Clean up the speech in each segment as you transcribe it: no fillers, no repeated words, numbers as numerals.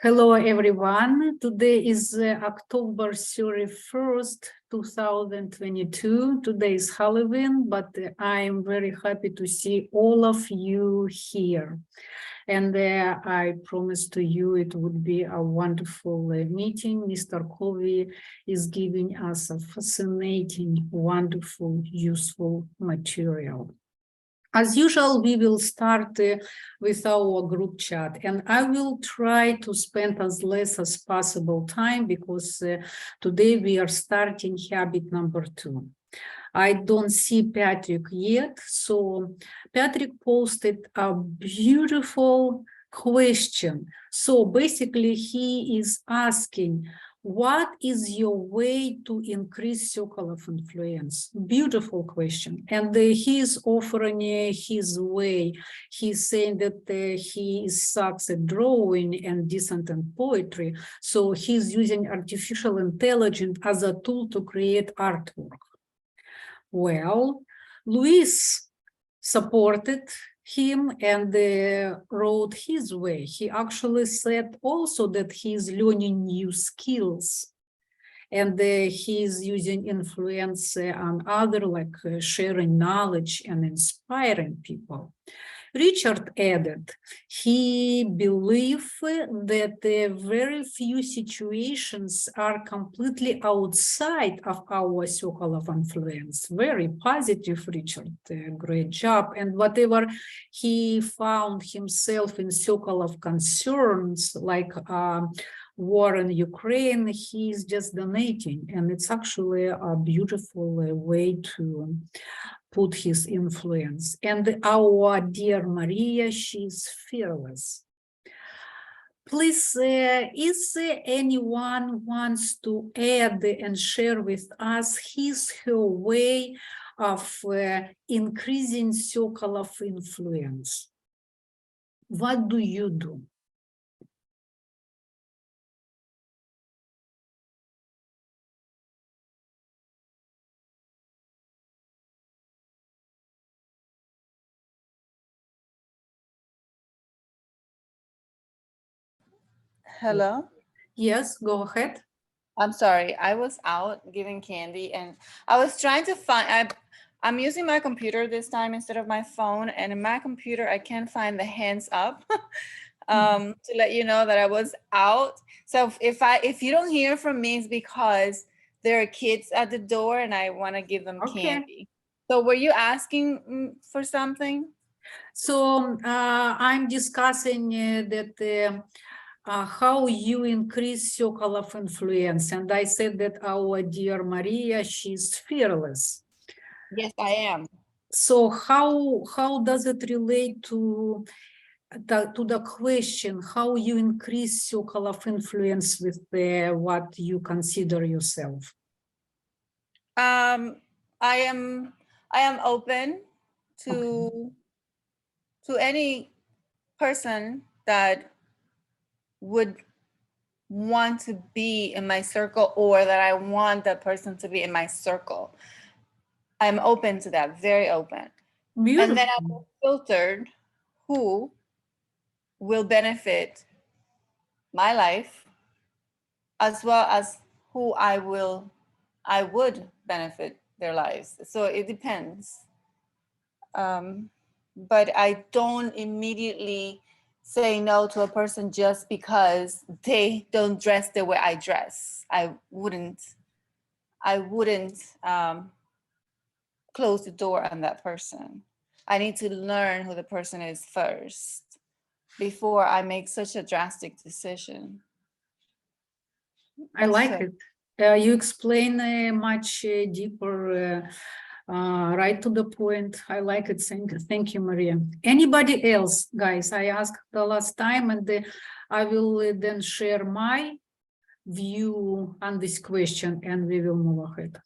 Hello, everyone. Today is October 31st, 2022. Today is Halloween, but I'm very happy to see all of you here. And I promised to you it would be a wonderful meeting. Mr. Covey is giving us a fascinating, wonderful, useful material. As usual, we will start with our group chat, and I will try to spend as less as possible time because today we are starting habit number 2. I don't see Patrick yet, so Patrick posted a beautiful question. So basically he is asking, what is your way to increase circle of influence? Beautiful question. And he is offering his way. He's saying that he sucks at drawing and decent in poetry. So he's using artificial intelligence as a tool to create artwork. Well, Luis supported him and wrote his way. He actually said also that he's learning new skills and he's using influence on other, like sharing knowledge and inspiring people. Richard added, he believed that very few situations are completely outside of our circle of influence. Very positive, Richard, great job. And whatever he found himself in circle of concerns, like war in Ukraine, he's just donating. And it's actually a beautiful way to put his influence. And our dear Maria, she's fearless. Please, is anyone wants to add and share with us her way of increasing circle of influence? What do you do? Hello? Yes, go ahead. I'm sorry, I was out giving candy and I was trying to find, I'm using my computer this time instead of my phone, and in my computer I can't find the hands up to let you know that I was out. So if you don't hear from me, it's because there are kids at the door and I want to give them candy. So were you asking for something? So I'm discussing that how you increase circle of influence. And I said that our dear Maria, she's fearless. Yes, I am. So how does it relate to the question, how you increase circle of influence with what you consider yourself? I am open to any person that would want to be in my circle, or that I want that person to be in my circle. I'm open to that, very open. Beautiful. And then I will filter who will benefit my life, as well as who I would benefit their lives. So it depends. But I don't immediately say no to a person just because they don't dress the way I dress. I wouldn't close the door on that person. I need to learn who the person is first before I make such a drastic decision. I like it. You explain much deeper, right to the point. I like it. Thank you, Maria. Anybody else, guys? I asked the last time, and I will then share my view on this question, and we will move ahead.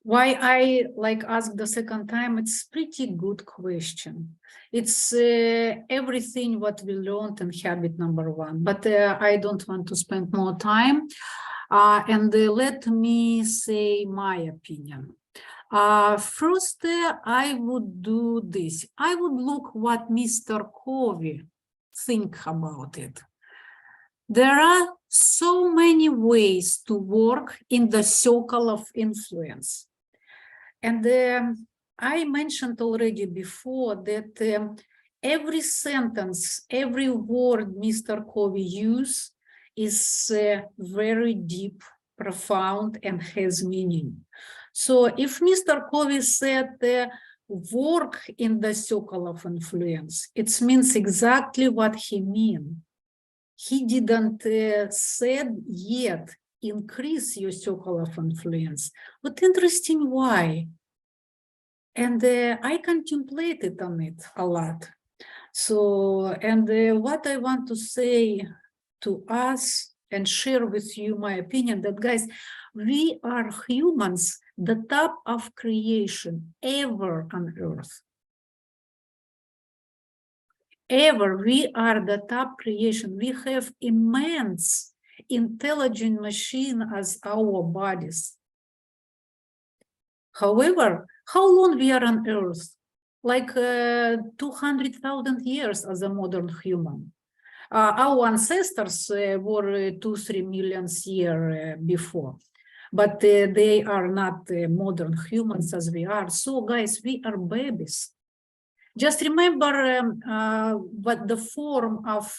Why I ask the second time, it's pretty good question. It's everything what we learned in habit number 1, but I don't want to spend more time. And let me say my opinion. First, I would do this. I would look what Mr. Covey think about it. There are so many ways to work in the circle of influence. And I mentioned already before that every sentence, every word Mr. Covey uses is very deep, profound, and has meaning. So if Mr. Covey said work in the circle of influence, it means exactly what he means. He didn't said yet increase your circle of influence, but interesting why. And I contemplated on it a lot. So, and what I want to say to us and share with you my opinion that, guys, we are humans, the top of creation ever on earth. Ever, we are the top creation. We have immense intelligent machine as our bodies. However, how long we are on earth? Like 200,000 years as a modern human. Our ancestors were 2-3 million years before, but they are not modern humans as we are. So guys, we are babies. Just remember what the form of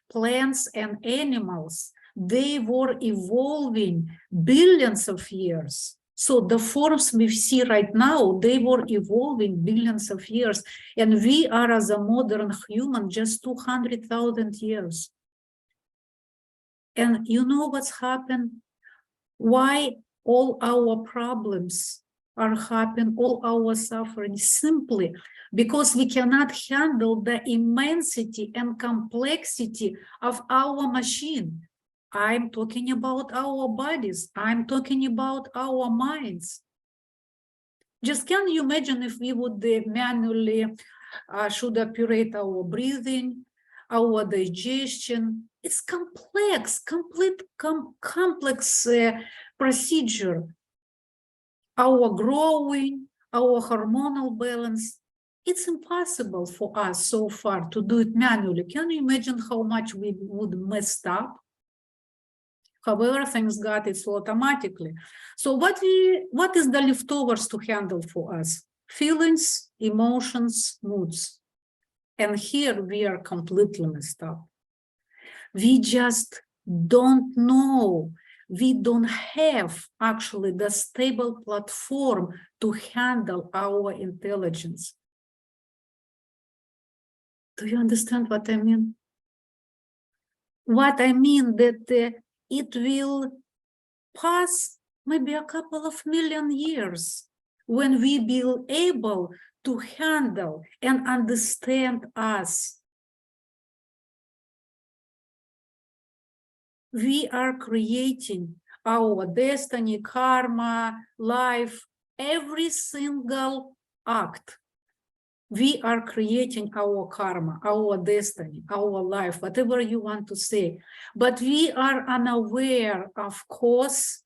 plants and animals, they were evolving billions of years. So the forms we see right now, they were evolving billions of years. And we are, as a modern human, just 200,000 years. And you know what's happened? Why all our problems are happening, all our suffering? Simply because we cannot handle the immensity and complexity of our machine. I'm talking about our bodies. I'm talking about our minds. Just can you imagine if we would manually should operate our breathing, our digestion? It's complex, complex procedure. Our growing, our hormonal balance. It's impossible for us so far to do it manually. Can you imagine how much we would mess up? However, thanks God, it's automatically. So what is the leftovers to handle for us? Feelings, emotions, moods. And here we are completely messed up. We just don't know. We don't have actually the stable platform to handle our intelligence. Do you understand what I mean? What I mean that it will pass maybe a couple of million years when we be able to handle and understand us. We are creating our destiny, karma, life, every single act. We are creating our karma, our destiny, our life, whatever you want to say. But we are unaware of cause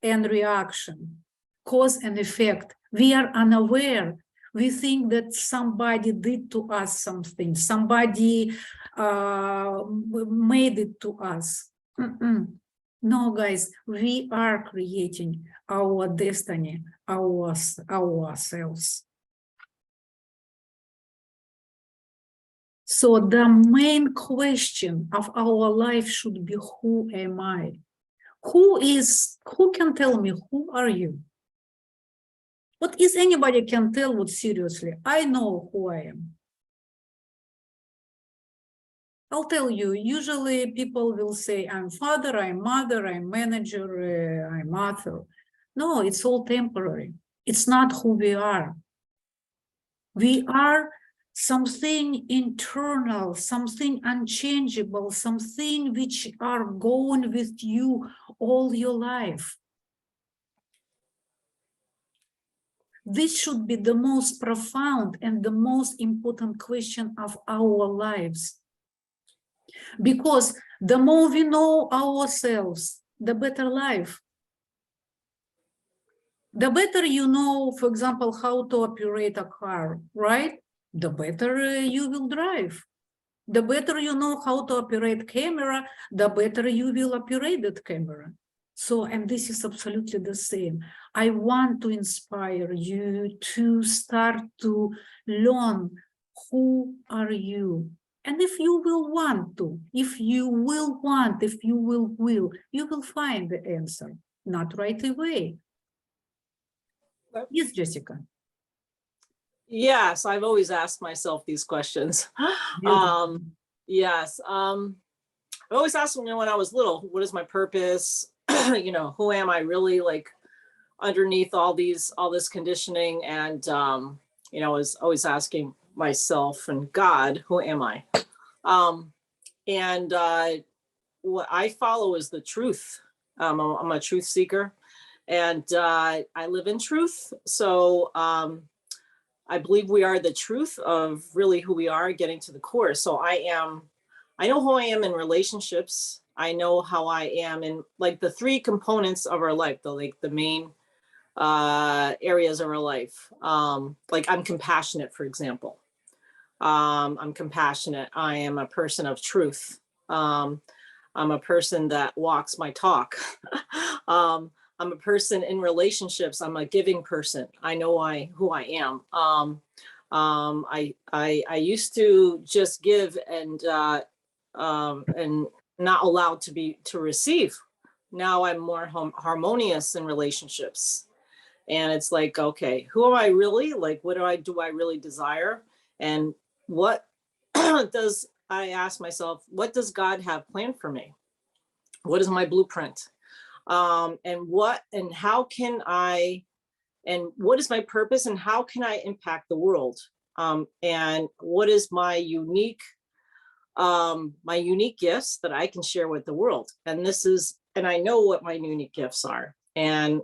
and reaction, cause and effect. We are unaware. We think that somebody did to us something, somebody made it to us. No, guys, we are creating our destiny, ourselves. So the main question of our life should be, who am I? Who can tell me, who are you? What is anybody can tell what seriously? I know who I am. I'll tell you, usually people will say, I'm father, I'm mother, I'm manager, I'm author. No, it's all temporary. It's not who we are. We are something internal, something unchangeable, something which are going with you all your life. This should be the most profound and the most important question of our lives. Because the more we know ourselves, the better life. The better you know, for example, how to operate a car, right? The better you will drive. The better you know how to operate camera, the better you will operate that camera. So, and this is absolutely the same. I want to inspire you to start to learn who are you. And if you will want to, if you will want, if you will, you will find the answer. Not right away. Yes, Jessica. Yes, I've always asked myself these questions. Yes. I always asked, when I was little, what is my purpose? Who am I really, like, underneath all this conditioning? And, I was always asking myself and God, who am I? What I follow is the truth. I'm a truth seeker, and I live in truth. So I believe we are the truth of really who we are, getting to the core. So I know who I am in relationships. I know how I am in, like, the three components of our life, the main areas of our life. Like, I'm compassionate, for example. I'm compassionate. I am a person of truth. I'm a person that walks my talk. I'm a person in relationships. I'm a giving person. I know who I am. I used to just give and not allowed to receive. Now I'm more harmonious in relationships. And it's like, okay, who am I really? Like, what do I really desire? And what I ask myself, what does God have planned for me? What is my blueprint? And what is my purpose, and how can I impact the world? And what is my unique gifts that I can share with the world? And I know what my unique gifts are. And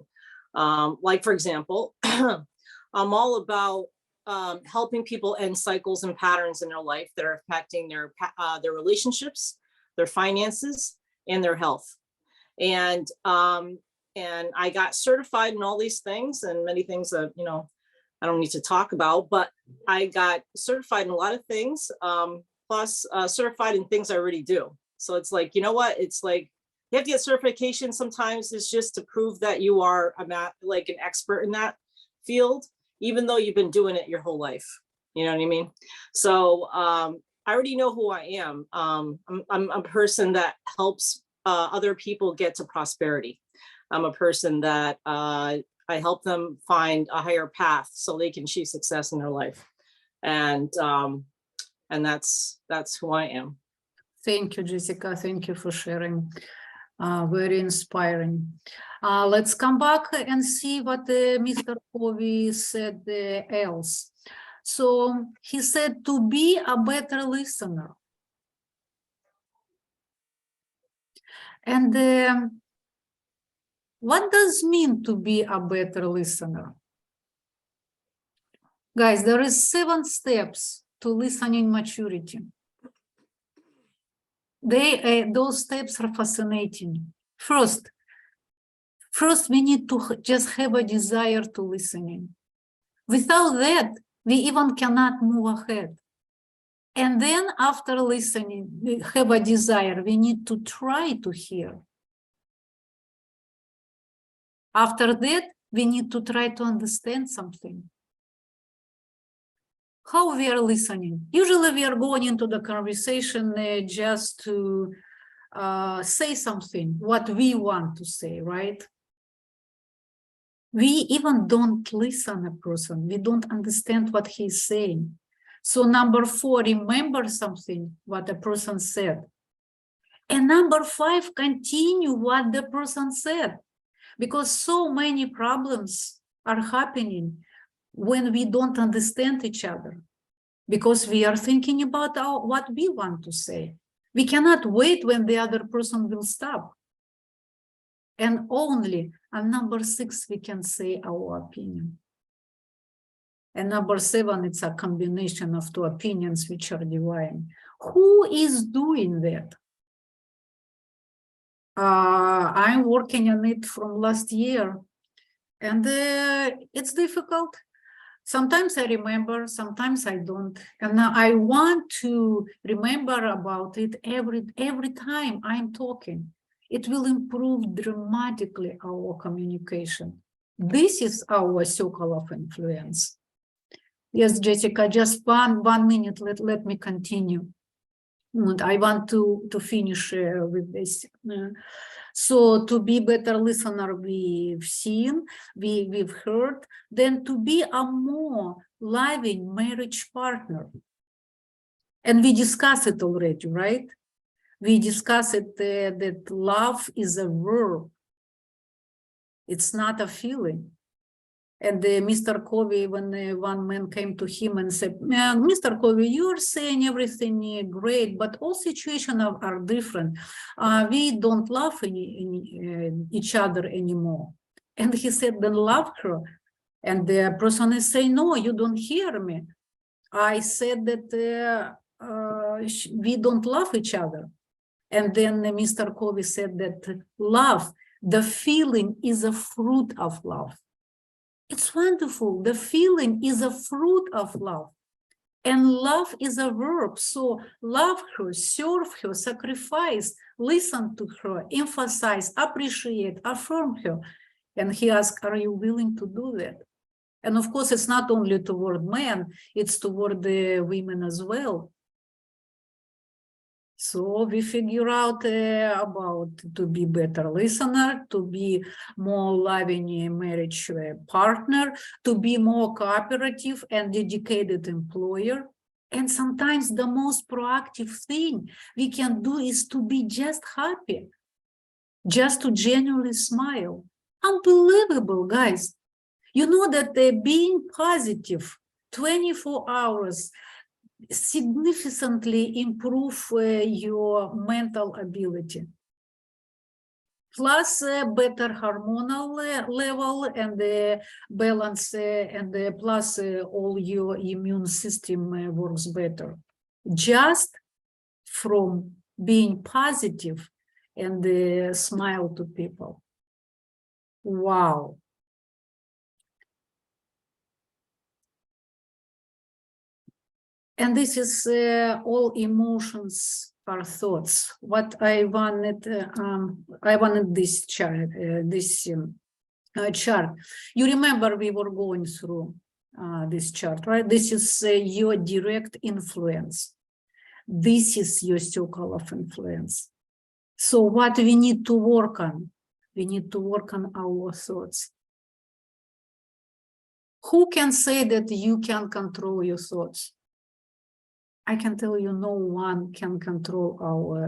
like, for example, I'm all about helping people end cycles and patterns in their life that are affecting their relationships, their finances, and their health. And I got certified in all these things, and many things that, I don't need to talk about, but I got certified in a lot of things, plus certified in things I already do. So it's like, you know what? It's like, you have to get certification. Sometimes it's just to prove that you are an expert in that field, even though you've been doing it your whole life. You know what I mean? So I already know who I am. I'm a person that helps other people get to prosperity. I'm a person that I help them find a higher path so they can achieve success in their life. And that's who I am. Thank you, Jessica. Thank you for sharing. Very inspiring. Let's come back and see what Mr. Covey said else. So he said to be a better listener. And what does mean to be a better listener? Guys, there is 7 steps to listening maturity. Those steps are fascinating. First, we need to just have a desire to listening. Without that, we even cannot move ahead. And then after listening, we have a desire. We need to try to hear. After that, we need to try to understand something. How we are listening? Usually we are going into the conversation just to say something, what we want to say, right? We even don't listen a person. We don't understand what he's saying. So number 4, remember something, what a person said. And number 5, continue what the person said. Because so many problems are happening when we don't understand each other. Because we are thinking about what we want to say. We cannot wait when the other person will stop. And only on number 6, we can say our opinion. And number 7, it's a combination of 2 opinions which are divine. Who is doing that? I'm working on it from last year, and it's difficult. Sometimes I remember, sometimes I don't. And now I want to remember about it every time I'm talking. It will improve dramatically our communication. This is our circle of influence. Yes, Jessica, just one minute, let me continue. And I want to finish with this. So to be better listener, we've seen, we've heard, then to be a more loving marriage partner. And we discussed it already, right? We discussed it that love is a verb. It's not a feeling. And Mr. Covey, when one man came to him and said, Mr. Covey, you're saying everything great, but all situations are different. We don't love each other anymore. And he said, then love her. And the person is saying, no, you don't hear me. I said that we don't love each other. And then Mr. Covey said that love, the feeling is a fruit of love. It's wonderful. The feeling is a fruit of love. And love is a verb. So love her, serve her, sacrifice, listen to her, emphasize, appreciate, affirm her. And he asked, are you willing to do that? And of course, it's not only toward men, it's toward the women as well. So we figure out about to be better listener, to be more loving marriage partner, to be more cooperative and dedicated employer. And sometimes the most proactive thing we can do is to be just happy, just to genuinely smile. Unbelievable, guys. You know that being positive 24 hours significantly improve your mental ability. Plus better hormonal level and balance and plus all your immune system works better. Just from being positive and smile to people. Wow. And this is all emotions are thoughts. What I wanted this chart. Chart. You remember we were going through this chart, right? This is your direct influence. This is your circle of influence. So what we need to work on? We need to work on our thoughts. Who can say that you can control your thoughts? I can tell you no one can control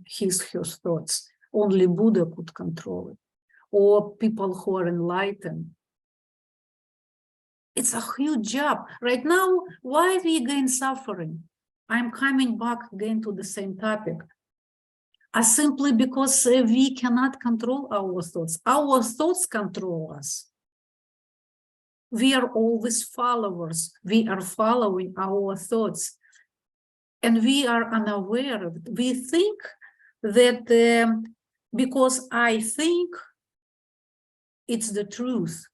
his thoughts. Only Buddha could control it. Or people who are enlightened. It's a huge job. Right now, why we again suffering? I'm coming back again to the same topic. Simply because we cannot control our thoughts. Our thoughts control us. We are always followers. We are following our thoughts. And we are unaware of it. We think that because I think it's the truth,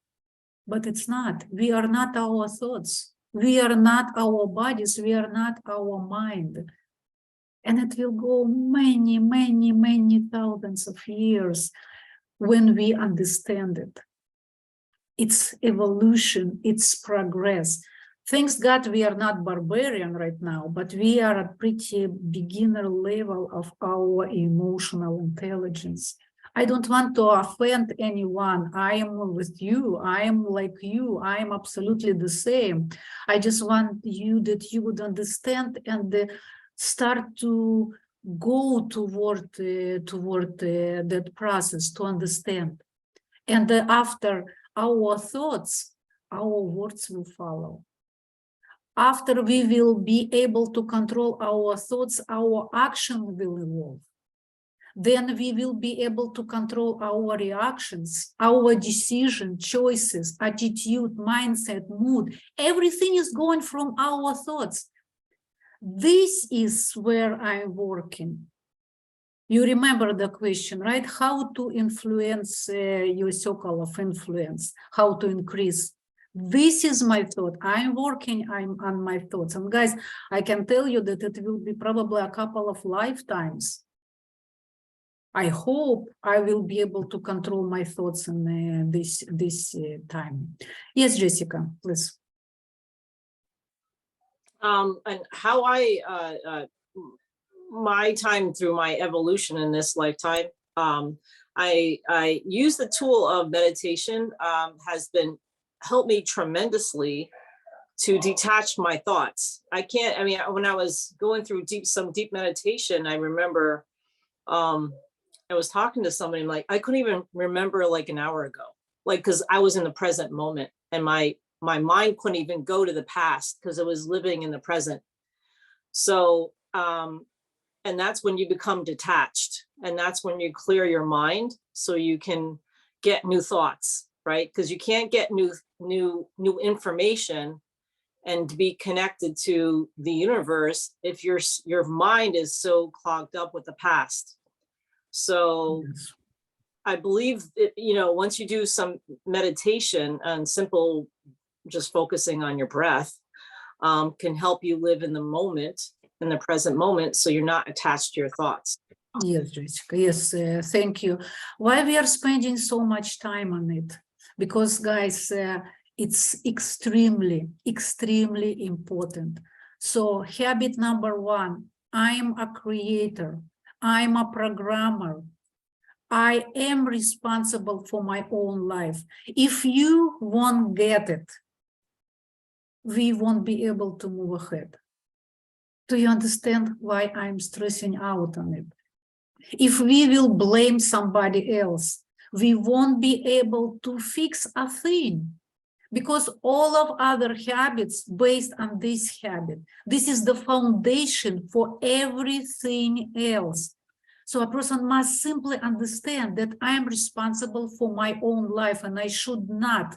but it's not. We are not our thoughts. We are not our bodies. We are not our mind. And it will go many, many, many thousands of years when we understand it. It's evolution, it's progress. Thanks God we are not barbarian right now, but we are at pretty beginner level of our emotional intelligence. I don't want to offend anyone. I am with you. I am like you. I am absolutely the same. I just want you that you would understand and start to go toward that process to understand. And after our thoughts, our words will follow. After we will be able to control our thoughts, our action will evolve. Then we will be able to control our reactions, our decision, choices, attitude, mindset, mood. Everything is going from our thoughts. This is where I'm working. You remember the question, right? How to influence your circle of influence, how to increase This is my thought. I'm on my thoughts. And guys, I can tell you that it will be probably a couple of lifetimes. I hope I will be able to control my thoughts in this time. Yes, Jessica, please. And how my time through my evolution in this lifetime, I use the tool of meditation, has been helped me tremendously to detach my thoughts. I mean, when I was going through some deep meditation, I remember I was talking to somebody, like, I couldn't even remember like an hour ago, like, because I was in the present moment, and my mind couldn't even go to the past because it was living in the present. So, and that's when you become detached, and that's when you clear your mind so you can get new thoughts, right? Because you can't get new information and be connected to the universe if your mind is so clogged up with the past. So Yes. I believe that, you know, once you do some meditation and simple, just focusing on your breath, can help you live in the moment, in the present moment, so you're not attached to your thoughts. Yes, Jessica. Yes, thank you. Why we are spending so much time on it? Because, guys, it's extremely, extremely important. So habit number one, I'm a creator. I'm a programmer. I am responsible for my own life. If you won't get it, we won't be able to move ahead. Do you understand why I'm stressing out on it? If we will blame somebody else, we won't be able to fix a thing, because all of other habits based on this habit. This is the foundation for everything else. So a person must simply understand that I am responsible for my own life, and I should not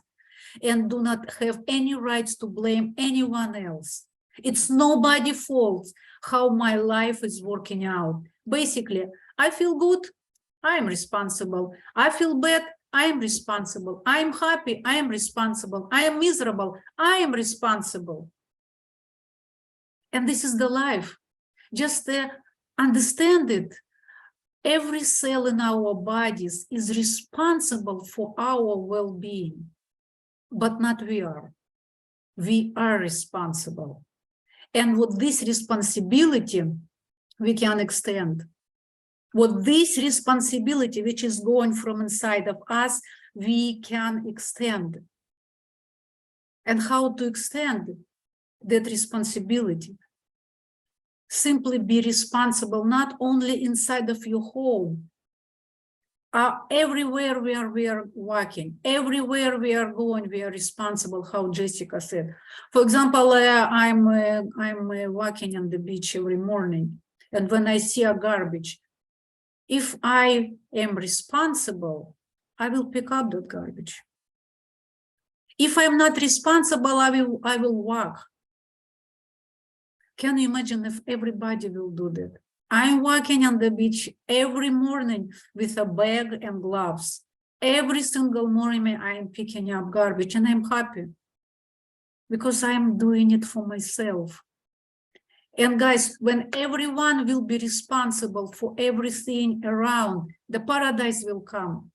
and do not have any rights to blame anyone else. It's nobody's fault how my life is working out. Basically, I feel good, I am responsible. I feel bad, I am responsible. I am happy, I am responsible. I am miserable, I am responsible. And this is the life. Just understand it. Every cell in our bodies is responsible for our well-being, but not we are. We are responsible. And with this responsibility, we can extend. With this responsibility, which is going from inside of us, we can extend. And how to extend that responsibility? Simply be responsible, not only inside of your home, everywhere where we are working, everywhere we are going, we are responsible, how Jessica said. For example, I'm walking on the beach every morning, and when I see a garbage, if I am responsible, I will pick up that garbage. If I'm not responsible, I will walk. Can you imagine if everybody will do that? I'm walking on the beach every morning with a bag and gloves. Every single morning I am picking up garbage, and I'm happy because I'm doing it for myself. And guys, when everyone will be responsible for everything around, the paradise will come.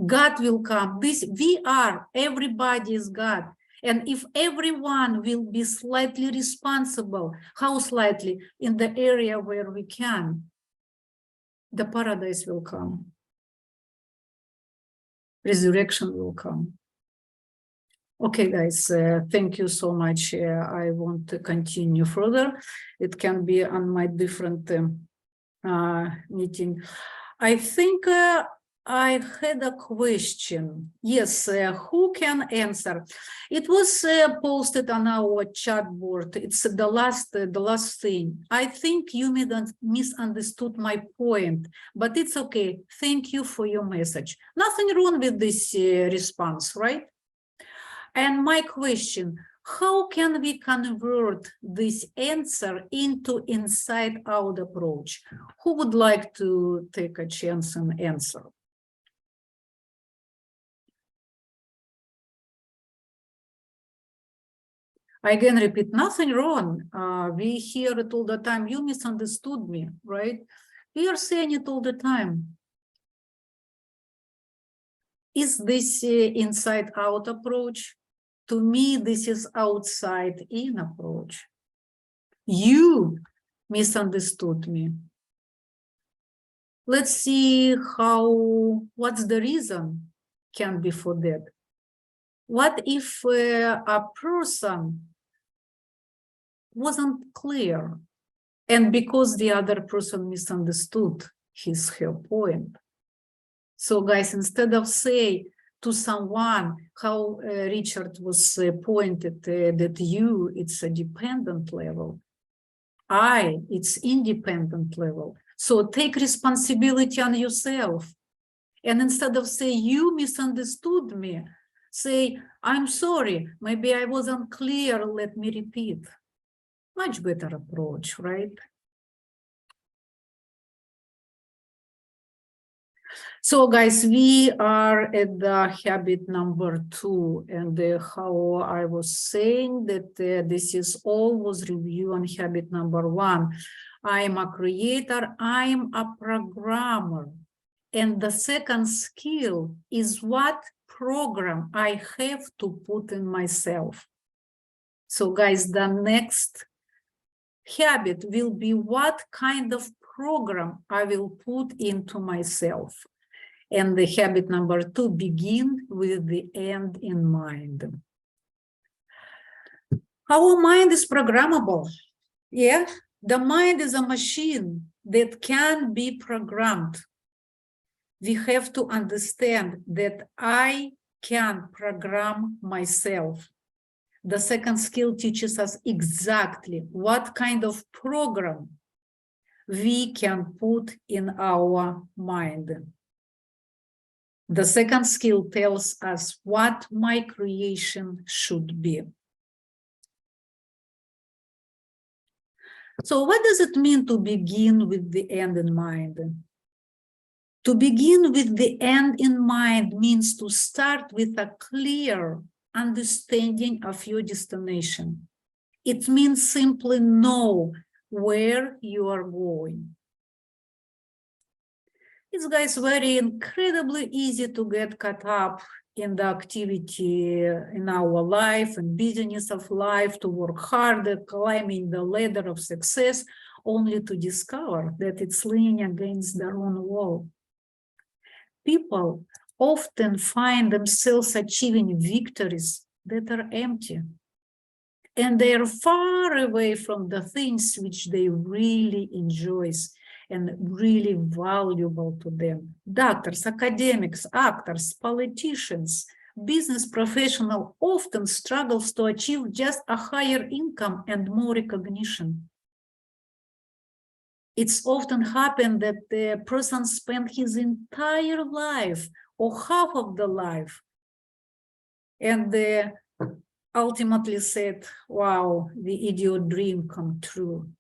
God will come. Everybody is God. And if everyone will be slightly responsible, how slightly? In the area where we can, the paradise will come. Resurrection will come. Okay, guys, thank you so much. I want to continue further. It can be on my different meeting. I think I had a question. Yes, who can answer? It was posted on our chat board. It's the last thing. I think you misunderstood my point, but it's okay. Thank you for your message. Nothing wrong with this response, right? And my question, how can we convert this answer into inside-out approach? Who would like to take a chance and answer? I again repeat, nothing wrong. We hear it all the time. You misunderstood me, right? We are saying it all the time. Is this inside-out approach? To me, this is outside-in approach. You misunderstood me. Let's see what's the reason can be for that. What if a person wasn't clear, and because the other person misunderstood her point? So guys, instead of say to someone how Richard was pointed that you, it's a dependent level, I, it's independent level. So take responsibility on yourself. And instead of say you misunderstood me, say, I'm sorry, maybe I wasn't clear, let me repeat. Much better approach, right? So guys, we are at the habit number 2, and how I was saying that this is always review on habit number 1. I am a creator, I am a programmer. And the second skill is what program I have to put in myself. So guys, the next habit will be what kind of program I will put into myself. And the habit number 2, begin with the end in mind. Our mind is programmable. Yeah, the mind is a machine that can be programmed. We have to understand that I can program myself. The second skill teaches us exactly what kind of program we can put in our mind. The second skill tells us what my creation should be. So what does it mean to begin with the end in mind? To begin with the end in mind means to start with a clear understanding of your destination. It means simply know where you are going. It's, guys, very incredibly easy to get caught up in the activity in our life and business of life, to work harder, climbing the ladder of success, only to discover that it's leaning against their own wall. People often find themselves achieving victories that are empty, and they are far away from the things which they really enjoy and really valuable to them. Doctors, academics, actors, politicians, business professionals often struggle to achieve just a higher income and more recognition. It's often happened that the person spent his entire life or half of the life and ultimately said, wow, the idiot dream come true.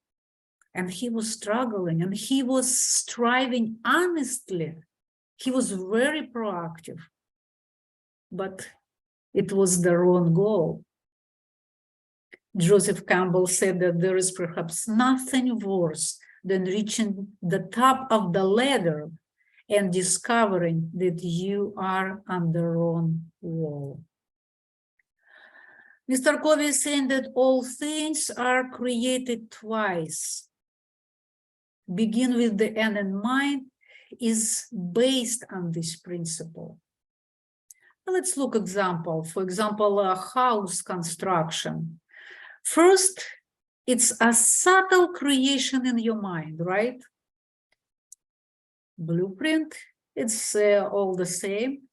And he was struggling and he was striving honestly. He was very proactive, but it was the wrong goal. Joseph Campbell said that there is perhaps nothing worse than reaching the top of the ladder and discovering that you are on the wrong wall. Mr. Covey is saying that all things are created twice. Begin with the end in mind is based on this principle. Let's look example. For example, a house construction. First, it's a subtle creation in your mind, right? Blueprint, it's all the same.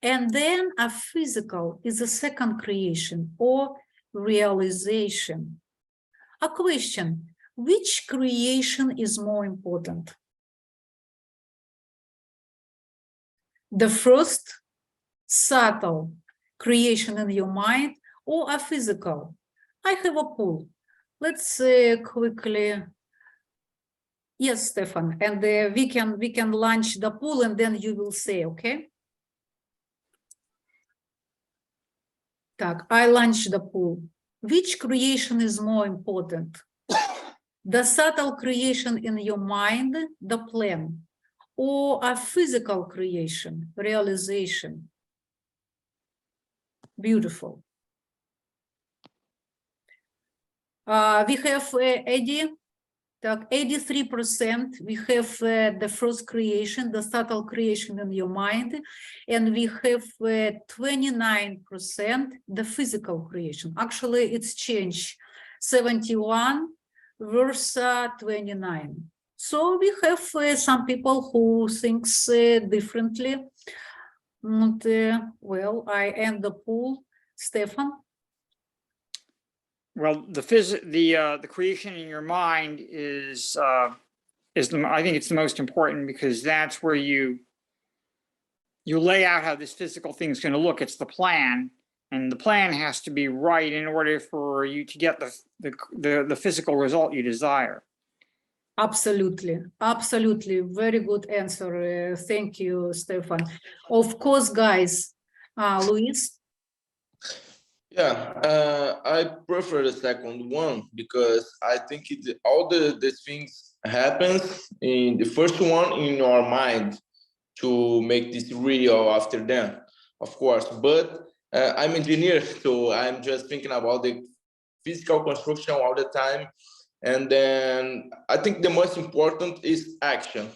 And then a physical is a second creation or realization. A question, which creation is more important? The first subtle creation in your mind or a physical? I have a pool. Let's quickly, yes, Stefan, and we can launch the pool and then you will say, okay? Так, I launched the pool. which creation is more important? The subtle creation in your mind, the plan, or a physical creation, realization? Beautiful. We have Eddie. 83% we have the first creation, the subtle creation in your mind, and we have 29% the physical creation. Actually, it's changed, 71 versus 29. So we have some people who thinks differently. And, well, I end the poll. Stefan? Well, the creation in your mind is I think it's the most important, because that's where you lay out how this physical thing is going to look. It's the plan, and the plan has to be right in order for you to get the physical result you desire. Absolutely, absolutely. Very good answer. Thank you, Stefan. Of course, guys. Luis? Yeah, I prefer the second one because I think all the things happens in the first one in your mind to make this real after then, of course. But I'm engineer, so I'm just thinking about the physical construction all the time. And then I think the most important is action,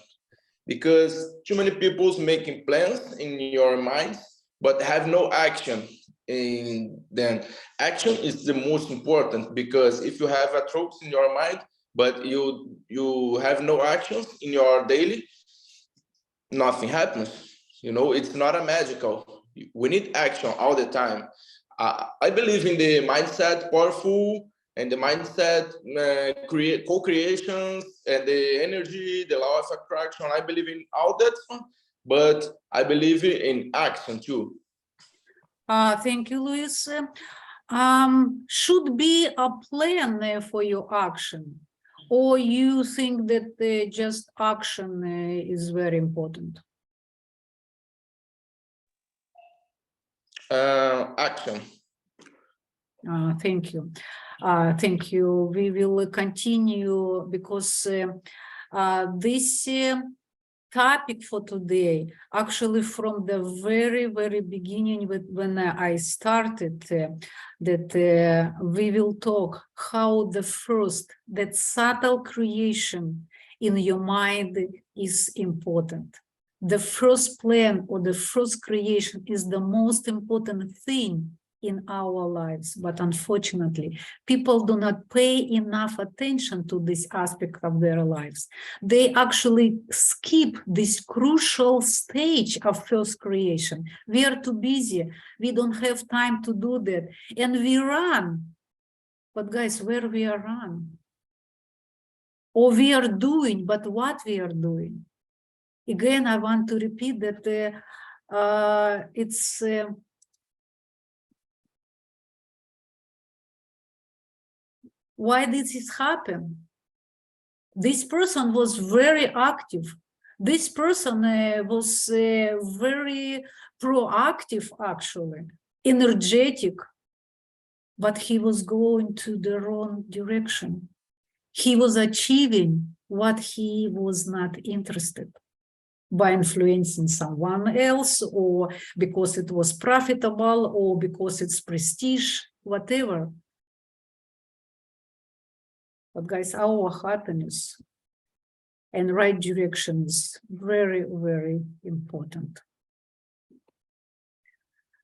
because too many people's making plans in your mind, but have no action. And then action is the most important, because if you have a thoughts in your mind but you have no actions in your daily, nothing happens. It's not a magical. We need action all the time. I believe in the mindset powerful, and the mindset create co-creations, and the energy, the law of attraction. I believe in all that, but I believe in action too. Thank you, Luis. Should be a plan for your action, or you think that just action is very important? Action. Thank you. Thank you. We will continue, because this topic for today, actually from the very, very beginning, when I started, that we will talk how that subtle creation in your mind is important. The first plan or the first creation is the most important thing in our lives, but unfortunately, people do not pay enough attention to this aspect of their lives. They actually skip this crucial stage of first creation. We are too busy. We don't have time to do that. And we run. But guys, where we are run? Or we are doing, but what we are doing? Again, I want to repeat that it's why did this happen? This person was very active. This person was very proactive, actually, energetic, but he was going to the wrong direction. He was achieving what he was not interested by influencing someone else, or because it was profitable, or because it's prestige, whatever. But guys, our happiness and right direction is very, very important.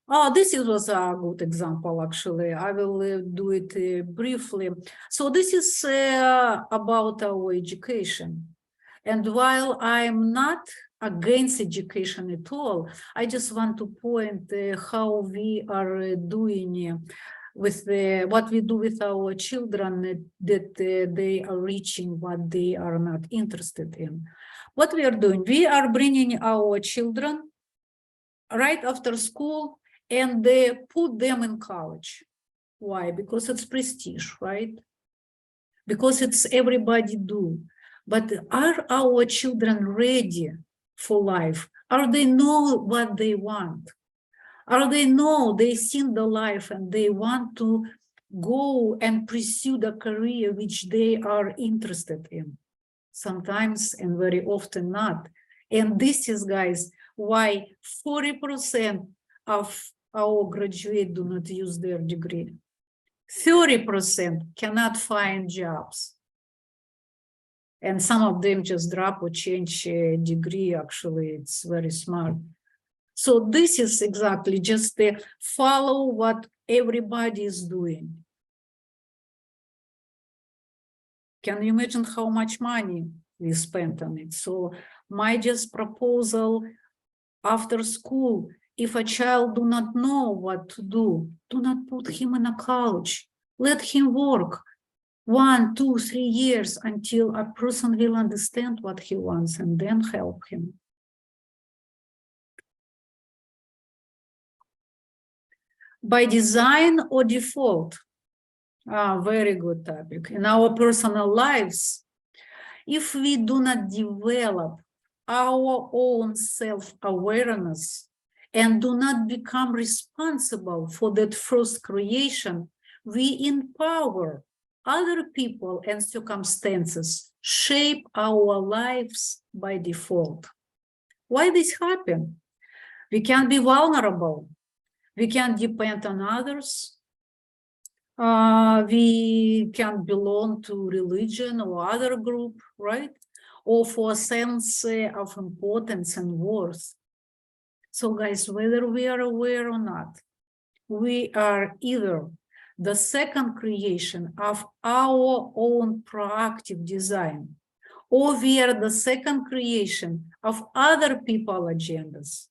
Oh, this was a good example, actually. I will do it briefly. So this is about our education. And while I'm not against education at all, I just want to point how we are doing with what we do with our children, that they are reaching what they are not interested in. What we are doing, we are bringing our children right after school and they put them in college. Why? Because it's prestige, right? Because it's everybody do. But are our children ready for life? Are they know what they want? Are they know they seen the life and they want to go and pursue the career which they are interested in. Sometimes and very often not. And this is, guys, why 40% of our graduates do not use their degree. 30% cannot find jobs. And some of them just drop or change degree. Actually, it's very smart. So this is exactly just follow what everybody is doing. Can you imagine how much money we spent on it? So my just proposal after school, if a child do not know what to do not put him in a college. Let him work 1, 2, 3 years until a person will understand what he wants and then help him. By design or default? Very good topic. In our personal lives, if we do not develop our own self-awareness and do not become responsible for that first creation, we empower other people and circumstances, shape our lives by default. Why this happen? We can be vulnerable. We can depend on others. We can belong to religion or other group, right? Or for a sense of importance and worth. So guys, whether we are aware or not, we are either the second creation of our own proactive design, or we are the second creation of other people's agendas.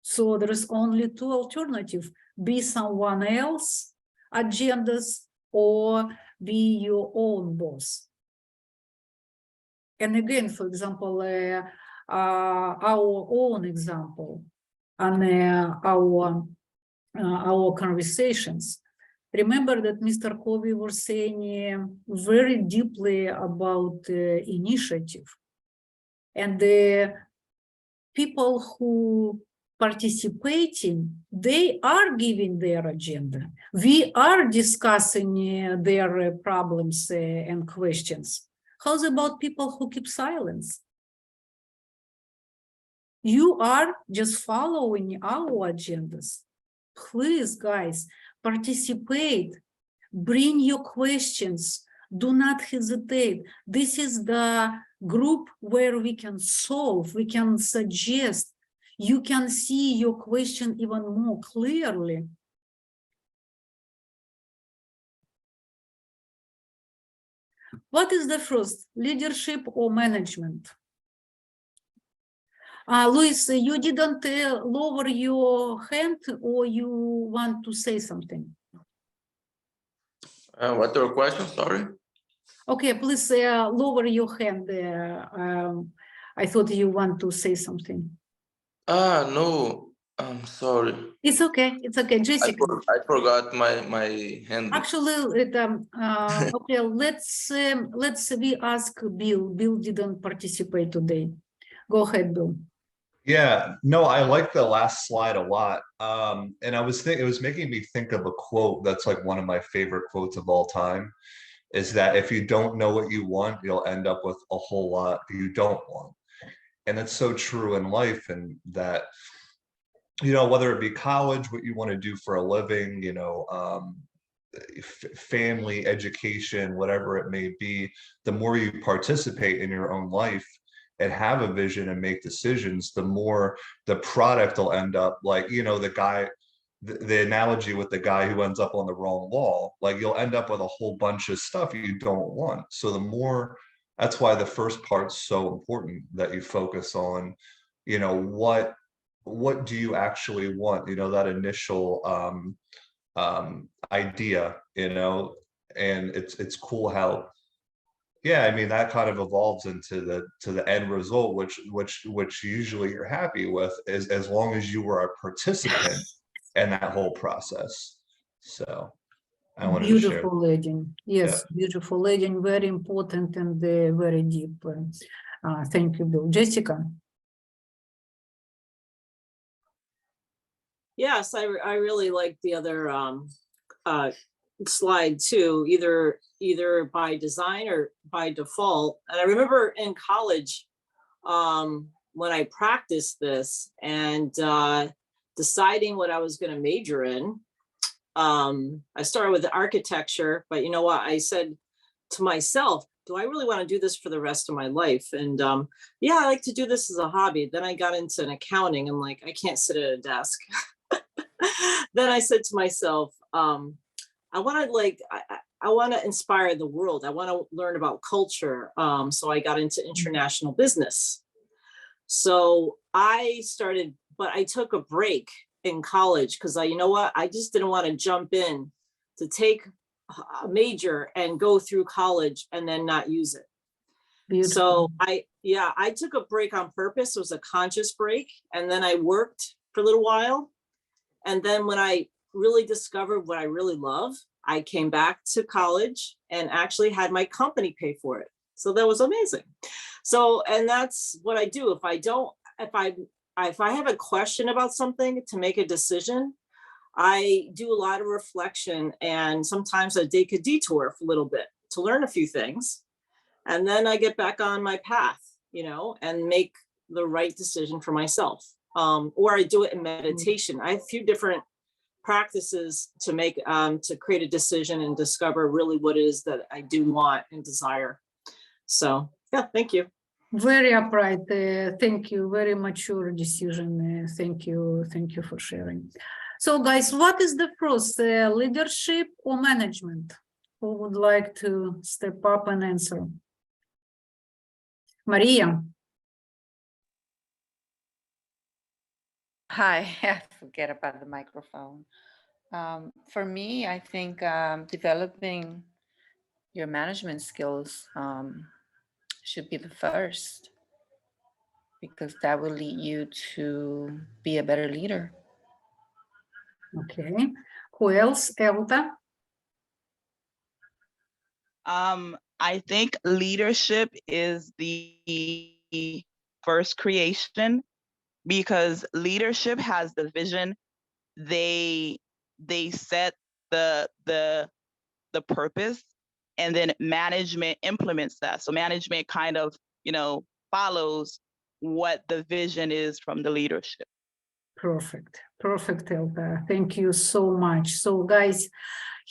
So there is only two alternatives: be someone else's agendas or be your own boss. And again, for example, our own example and our conversations. Remember that Mr. Covey was saying very deeply about initiative, and the people who participating, they are giving their agenda. We are discussing their problems and questions. How's about people who keep silence? You are just following our agendas. Please, guys, participate. Bring your questions. Do not hesitate. This is the group where we can solve, we can suggest. You can see your question even more clearly. What is the first, leadership or management? Luis, you didn't lower your hand, or you want to say something? What's your question? Sorry. Okay, please lower your hand. I thought you want to say something. No, I'm sorry. It's okay. It's okay, Jessica. I forgot my hand. Actually, okay. Let's we ask Bill. Bill didn't participate today. Go ahead, Bill. Yeah, no, I like the last slide a lot. And I was it was making me think of a quote that's like one of my favorite quotes of all time, is that if you don't know what you want, you'll end up with a whole lot you don't want. And that's so true in life, and that, you know, whether it be college, what you want to do for a living, you know, family, education, whatever it may be, the more you participate in your own life and have a vision and make decisions, the more the product will end up like, you know, the analogy with the guy who ends up on the wrong wall, like you'll end up with a whole bunch of stuff you don't want. So the more, that's why the first part's so important, that you focus on, you know, what do you actually want, you know, that initial idea, you know. And it's cool how, yeah, I mean, that kind of evolves into the end result, which usually you're happy with, as long as you were a participant in that whole process. So I wanted to share. Beautiful lady. Yes, yeah. Beautiful lady, very important and very deep. Thank you, Bill. Jessica. Yes, I really like the other slide too, either by design or by default. And I remember in college, when I practiced this and deciding what I was going to major in, I started with architecture, but you know what? I said to myself, do I really want to do this for the rest of my life? And yeah, I like to do this as a hobby. Then I got into an accounting and like, I can't sit at a desk. Then I said to myself, I want to inspire the world. I want to learn about culture. So I got into international business. So I started, but I took a break in college because you know what? I just didn't want to jump in to take a major and go through college and then not use it. So I took a break on purpose. It was a conscious break. And then I worked for a little while. And then when I really discovered what I really love, I came back to college and actually had my company pay for it. So that was amazing. So, and that's what I do. If I have a question about something to make a decision, I do a lot of reflection, and sometimes I take a detour for a little bit to learn a few things. And then I get back on my path, you know, and make the right decision for myself. Or I do it in meditation. I have a few different practices to make, to create a decision and discover really what it is that I do want and desire. So yeah, thank you. Very upright. Thank you. Very mature decision. Thank you. Thank you for sharing. So guys, what is the first, leadership or management? Who would like to step up and answer? Maria. Hi, I forget about the microphone. For me, I think developing your management skills should be the first, because that will lead you to be a better leader. Okay. Who else? Elta? I think leadership is the first creation, because leadership has the vision. They set the purpose, and then management implements that. So management kind of, you know, follows what the vision is from the leadership. Perfect. Perfect, Elta. Thank you so much. So guys,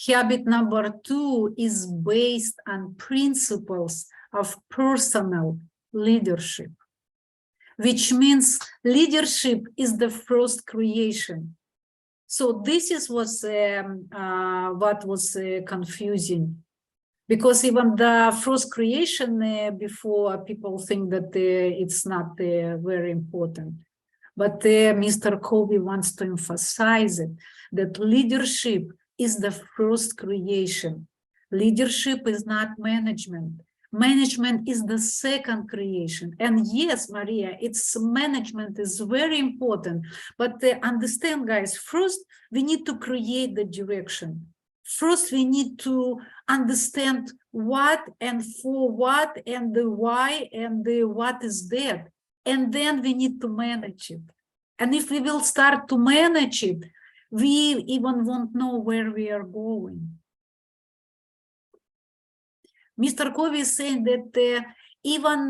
habit number 2 is based on principles of personal leadership, which means leadership is the first creation. So this is what was confusing, because even the first creation before, people think that it's not very important. But Mr. Covey wants to emphasize it, that leadership is the first creation. Leadership is not management. Management is the second creation. And yes, Maria, its management is very important. But understand, guys, first we need to create the direction. First, we need to understand what and for what and the why and the what is that. And then we need to manage it. And if we will start to manage it, we even won't know where we are going. Mr. Covey is saying that even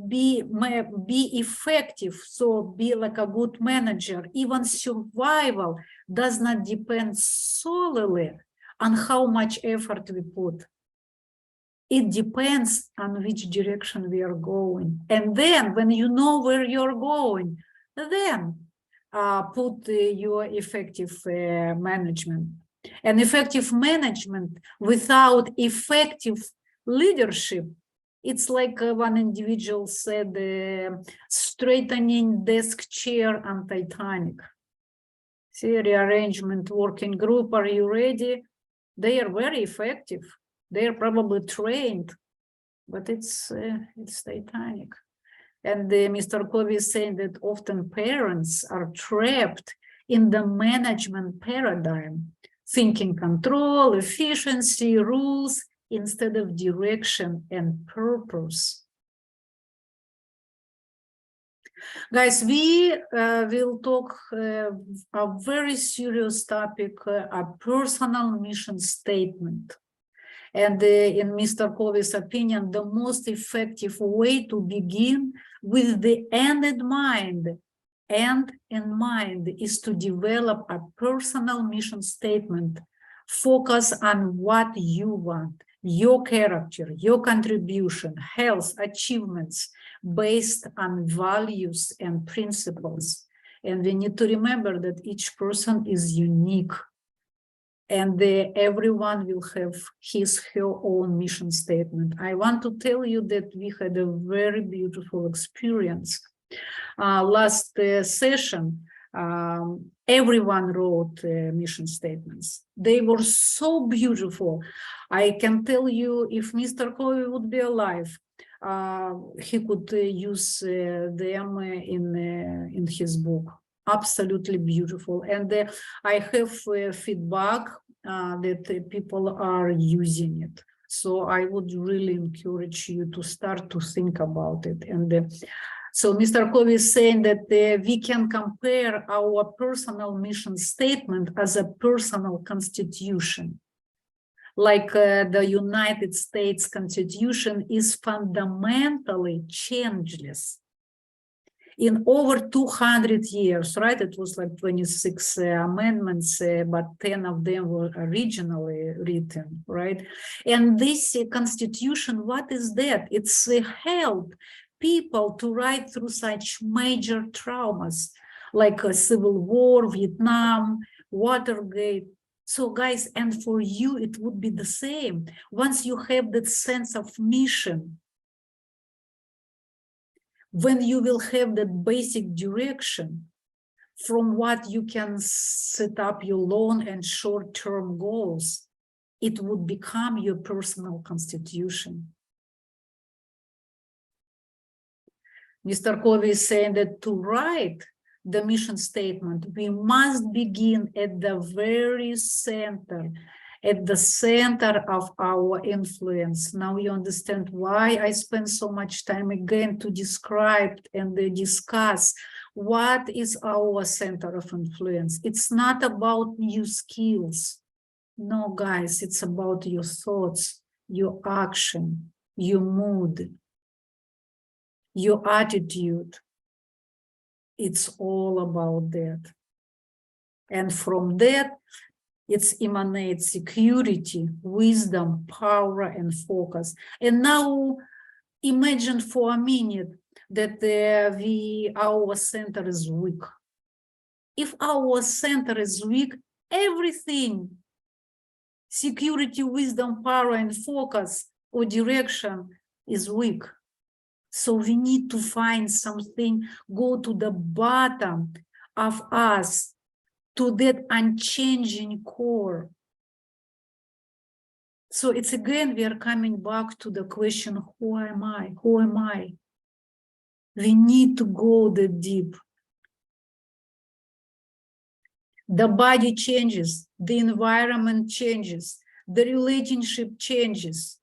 be effective, so be like a good manager, even survival does not depend solely on how much effort we put. It depends on which direction we are going. And then when you know where you're going, then put your effective management. And effective management without effective leadership, it's like one individual said, straightening desk chair on Titanic. See, rearrangement working group, are you ready? They are very effective. They are probably trained, but it's Titanic. And Mr. Covey is saying that often parents are trapped in the management paradigm, thinking control, efficiency, rules, instead of direction and purpose. Guys, we will talk a very serious topic, a personal mission statement. And in Mr. Covey's opinion, the most effective way to begin with the end in mind is to develop a personal mission statement. Focus on what you want, your character, your contribution, health, achievements, based on values and principles. And we need to remember that each person is unique, and everyone will have her own mission statement. I want to tell you that we had a very beautiful experience. Last session, everyone wrote mission statements. They were so beautiful. I can tell you, if Mr. Covey would be alive, he could use them in his book. Absolutely beautiful. And I have feedback that people are using it. So I would really encourage you to start to think about it. And so Mr. Covey is saying that we can compare our personal mission statement as a personal constitution. Like the United States Constitution is fundamentally changeless. In over 200 years, right? It was like 26 amendments, but 10 of them were originally written, right? And this constitution, what is that? It's help people to ride through such major traumas like a civil war, Vietnam, Watergate. So guys, and for you, it would be the same. Once you have that sense of mission, when you will have that basic direction from what you can set up your long and short-term goals, it would become your personal constitution. Mr. Covey is saying that to write the mission statement, we must begin at the very center, at the center of our influence. Now you understand why I spend so much time again to describe and discuss what is our center of influence. It's not about new skills. No, guys, it's about your thoughts, your action, your mood, your attitude. It's all about that. And from that, it emanates security, wisdom, power, and focus. And now imagine for a minute that our center is weak. If our center is weak, everything, security, wisdom, power, and focus or direction is weak. So we need to find something, go to the bottom of us, to that unchanging core. So it's again, we are coming back to the question, who am I? Who am I? We need to go that deep. The body changes, the environment changes, the relationship changes,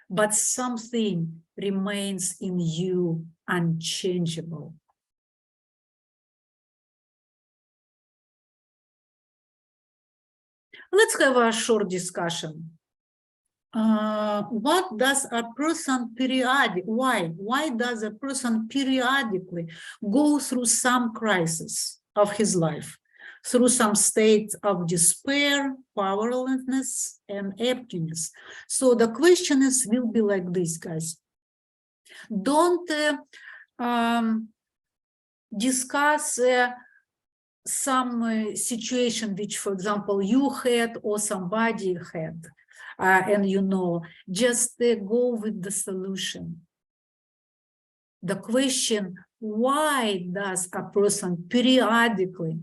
but something remains in you unchangeable. Let's have a short discussion. What does a person why does a person periodically go through some crisis of his life, through some state of despair, powerlessness, and emptiness? So the question will be like this, guys. Don't discuss some situation which, for example, you had or somebody had, and you know, just go with the solution. The question, why does a person periodically,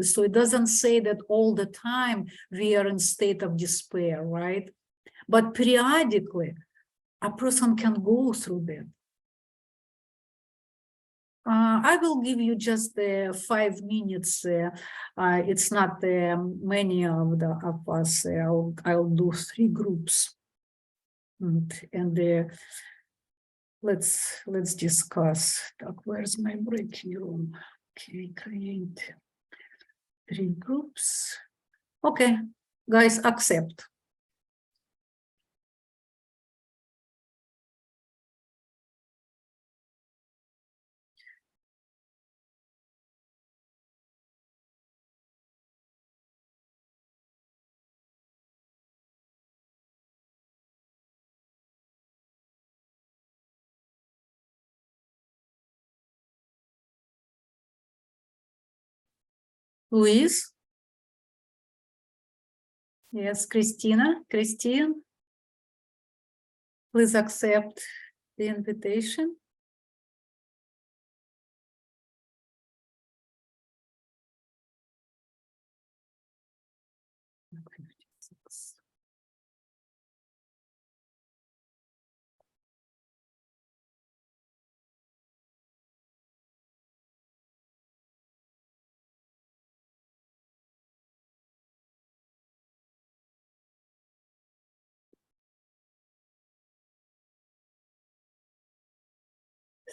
so it doesn't say that all the time we are in state of despair, right? But periodically, a person can go through that. I will give you just 5 minutes. It's not many of us. I'll do 3 groups, and let's discuss. Where's my breaking room? Okay, create 3 groups. Okay, guys, accept. Luis? Yes, Christina, Christine? Please accept the invitation.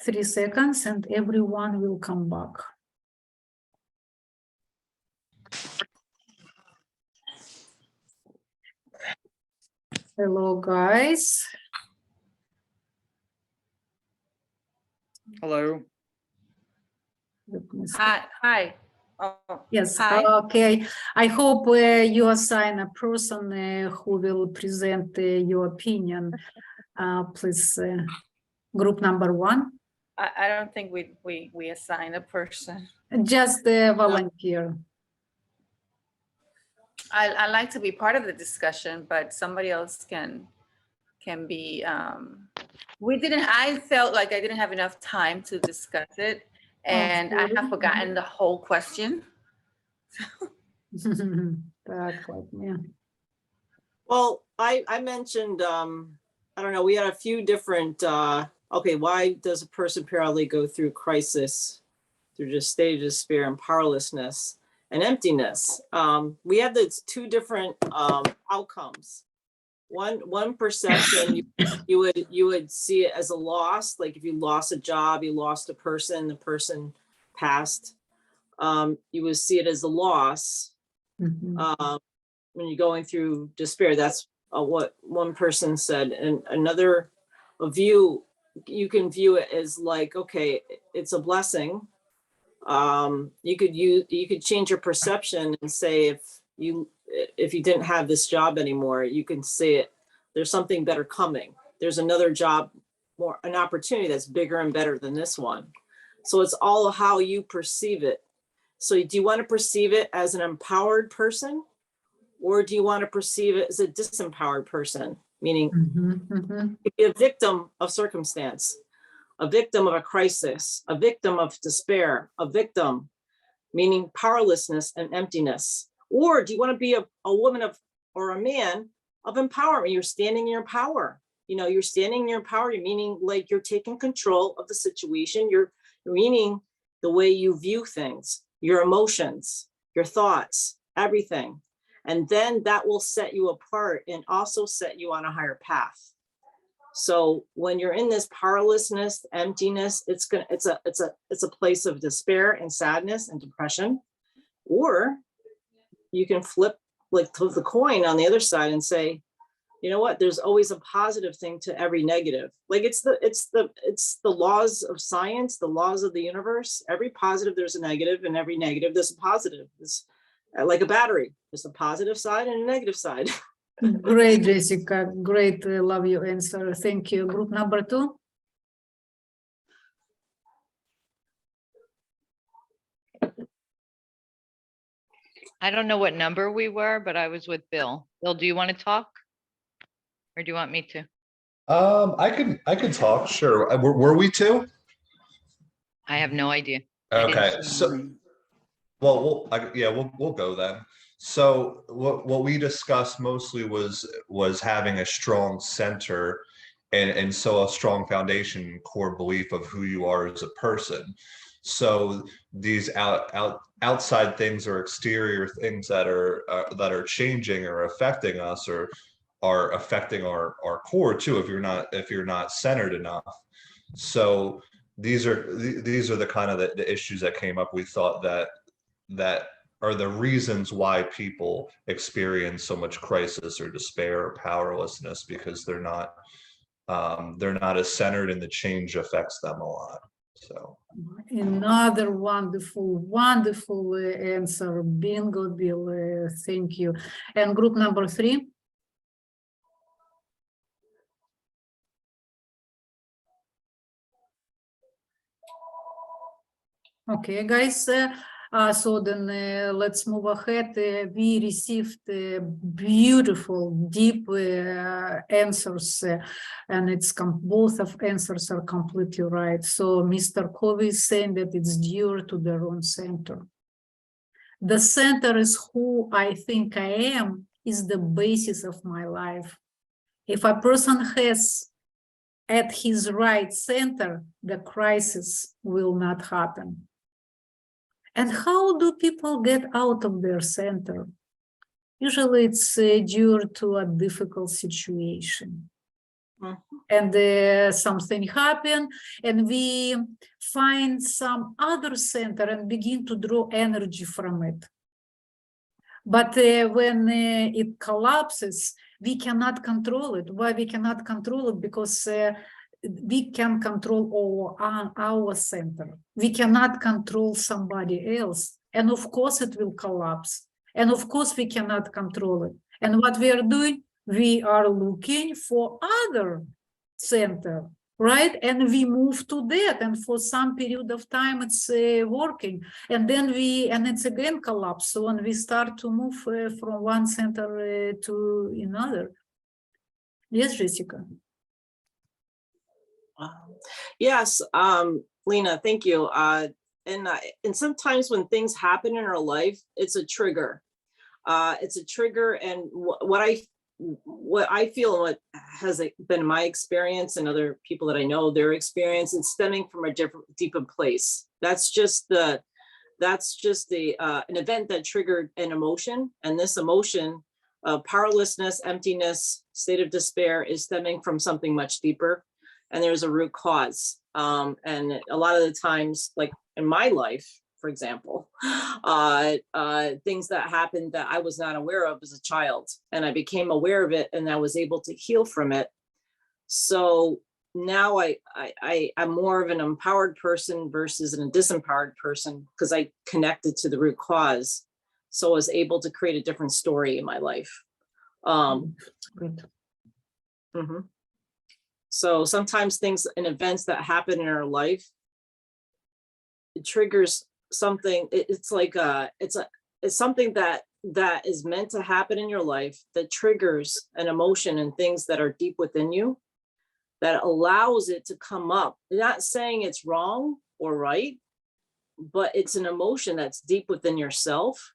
Three seconds and everyone will come back. Hello, guys. Hello. Let me see. Hi. Oh, Yes, hi. okay. I hope you assign a person who will present your opinion. Please, group number 1. I don't think we assign a person. Just a volunteer. I like to be part of the discussion, but somebody else can be. I felt like I didn't have enough time to discuss it, and I have forgotten the whole question. Так, ладно. Well, I mentioned, I don't know, we had a few different, okay, why does a person periodically go through crisis, through just state of despair and powerlessness and emptiness? We have the 2 different outcomes. One perception, you would see it as a loss, like if you lost a job, you lost a person, the person passed, you would see it as a loss. Mhm. When you're going through despair. That's what one person said. And another view, you can view it as like, okay, it's a blessing. You could change your perception and say if you didn't have this job anymore, you can say it, there's something better coming. There's another job, an opportunity that's bigger and better than this one. So it's all how you perceive it. So do you want to perceive it as an empowered person? Or do you want to perceive it as a disempowered person? Meaning, Mhm, mhm. be a victim of circumstance, a victim of a crisis, a victim of despair, a victim, meaning powerlessness and emptiness. Or do you want to be a woman of, or a man of empowerment? You're standing in your power. You're standing in your power, meaning like you're taking control of the situation. You're meaning the way you view things, your emotions, your thoughts, everything. And then that will set you apart and also set you on a higher path. So when you're in this powerlessness, emptiness, it's a place of despair and sadness and depression. Or you can flip the coin on the other side and say, you know what, there's always a positive thing to every negative. Like it's the laws of science, the laws of the universe. Every positive there's a negative, and every negative there's a positive. It's like a battery. There's a positive side and a negative side. Great, Jessica. Great. Love your answer. Thank you. Group number 2. I don't know what number we were, but I was with Bill. Bill, do you want to talk? Or do you want me to? I could talk, sure. Were we 2? I have no idea. I didn't Okay, see so, mine. well, we'll go then. So what we discussed mostly was having a strong center and so a strong foundation, core belief of who you are as a person. So these outside things or exterior things that are changing or affecting us or are affecting our core too, if you're not centered enough. So these are the kind of the issues that came up. We thought that are the reasons why people experience so much crisis or despair or powerlessness, because they're not as centered, and the change affects them a lot. So Another wonderful answer. Bingo, Bill. Thank you. And group number 3. Okay, guys. So then let's move ahead. We received beautiful, deep answers, and it's both of answers are completely right. So Mr. Covey is saying that it's due to the wrong center. The center is who I think I am, is the basis of my life. If a person has at his right center, the crisis will not happen. And how do people get out of their center? Usually it's due to a difficult situation. And something happened, and we find some other center and begin to draw energy from it. But when it collapses, we cannot control it. Why we cannot control it? Because we can control our center. We cannot control somebody else. And of course it will collapse. And of course we cannot control it. And what we are doing, we are looking for other center, right? And we move to that. And for some period of time, it's working. And then it's again collapse. So when we start to move from one center to another. Yes, Jessica. Yes, Lena, thank you. And sometimes when things happen in our life, it's a trigger. It's a trigger, and what I feel, and what has been my experience, and other people that I know, their experience, is stemming from a deeper place. That's just an event that triggered an emotion, and this emotion, powerlessness, emptiness, state of despair, is stemming from something much deeper. And there's a root cause. And a lot of the times, like in my life, for example, things that happened that I was not aware of as a child, and I became aware of it, and I was able to heal from it. So now I'm more of an empowered person versus a disempowered person, because I connected to the root cause. So I was able to create a different story in my life. Good. So sometimes things and events that happen in our life, it triggers something. It's like it's something that is meant to happen in your life, that triggers an emotion and things that are deep within you, that allows it to come up. I'm not saying it's wrong or right, but it's an emotion that's deep within yourself.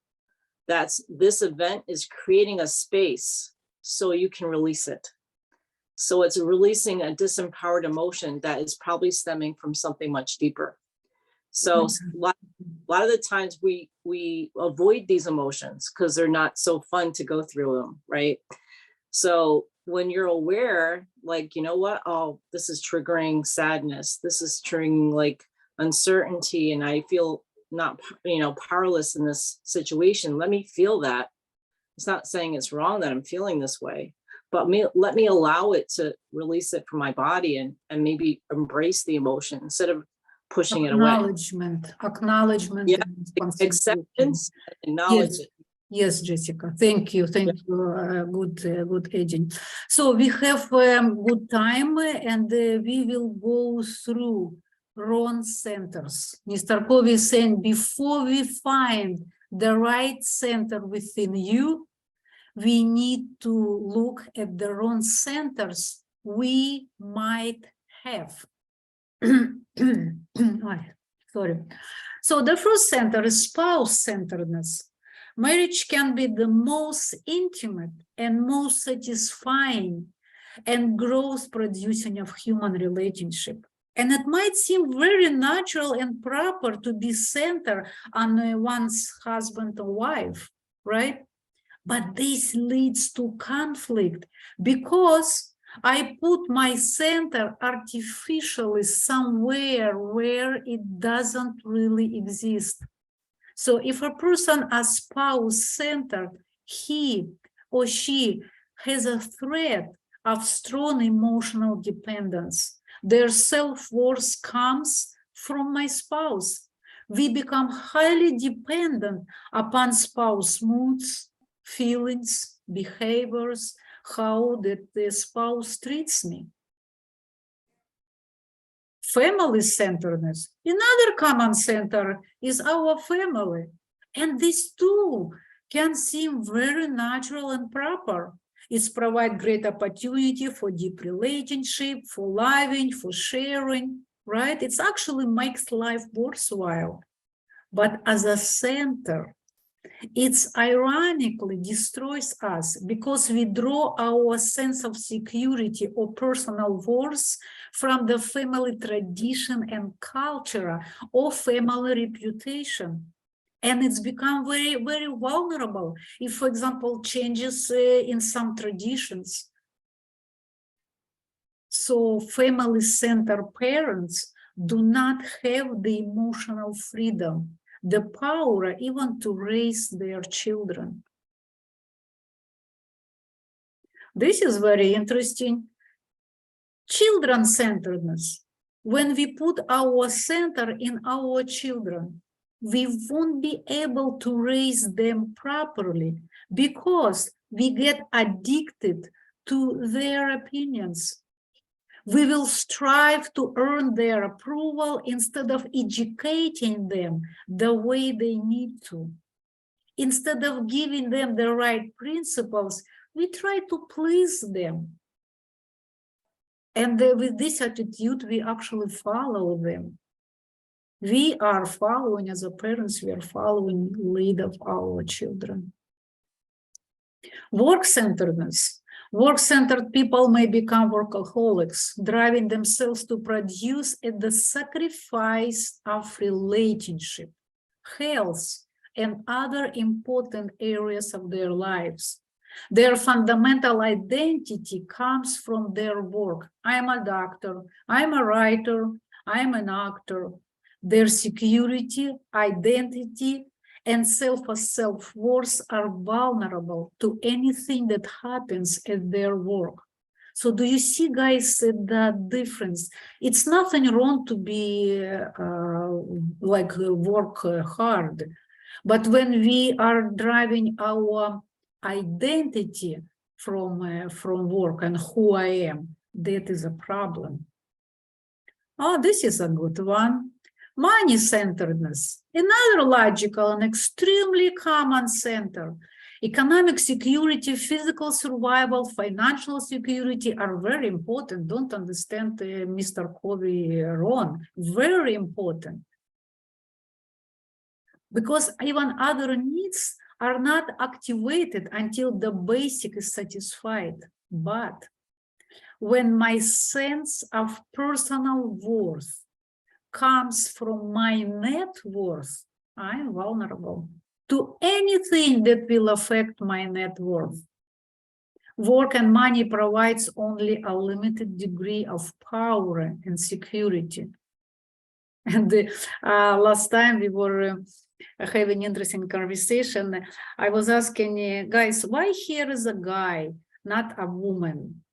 This event is creating a space so you can release it. So it's releasing a disempowered emotion that is probably stemming from something much deeper. So a lot of the times we avoid these emotions because they're not so fun to go through them, right? So when you're aware, like, you know what, oh, this is triggering sadness, this is triggering like uncertainty, and I feel not, powerless in this situation. Let me feel that. It's not saying it's wrong that I'm feeling this way, but let me allow it to release it from my body and maybe embrace the emotion instead of pushing it away. Acknowledgement. Yeah, and acceptance, acknowledge Yes. it. Yes, Jessica. Thank you. Good aging. So we have good time, and we will go through wrong centers. Mr. Covey is saying, before we find the right center within you, we need to look at the wrong centers we might have. Sorry. So the first center is spouse-centeredness. Marriage can be the most intimate and most satisfying and growth-producing of human relationship. And it might seem very natural and proper to be centered on one's husband or wife, right? But this leads to conflict because I put my center artificially somewhere where it doesn't really exist. So if a person is spouse-centered, he or she has a threat of strong emotional dependence. Their self-worth comes from my spouse. We become highly dependent upon spouse moods, feelings, behaviors, how that the spouse treats me. Family-centeredness, another common center is our family. And these two can seem very natural and proper. It's provide great opportunity for deep relationship, for loving, for sharing, right? It's actually makes life worthwhile. But as a center, it's ironically destroys us because we draw our sense of security or personal worth from the family tradition and culture or family reputation. And it's become very, very vulnerable if, for example, changes in some traditions. So family-centered parents do not have the emotional freedom, the power even to raise their children. This is very interesting. Children-centeredness. When we put our center in our children, we won't be able to raise them properly because we get addicted to their opinions. We will strive to earn their approval instead of educating them the way they need to. Instead of giving them the right principles, we try to please them. And with this attitude, we actually follow them. We are following, as a parents, we are following the lead of our children. Work-centeredness. Work-centered people may become workaholics, driving themselves to produce at the sacrifice of relationship, health, and other important areas of their lives. Their fundamental identity comes from their work. I'm a doctor, I'm a writer, I'm an actor. Their security, identity, and self-worth are vulnerable to anything that happens at their work. So do you see, guys, the difference? It's nothing wrong to be work hard, but when we are driving our identity from work and who I am, that is a problem. Oh, this is a good one. Money-centeredness, another logical and extremely common center. Economic security, physical survival, financial security are very important. Don't understand Mr. Covey wrong. Very important. Because even other needs are not activated until the basic is satisfied. But when my sense of personal worth comes from my net worth, I'm vulnerable to anything that will affect my net worth. Work and money provides only a limited degree of power and security. And last time we were having interesting conversation. I was asking guys, why here is a guy, not a woman?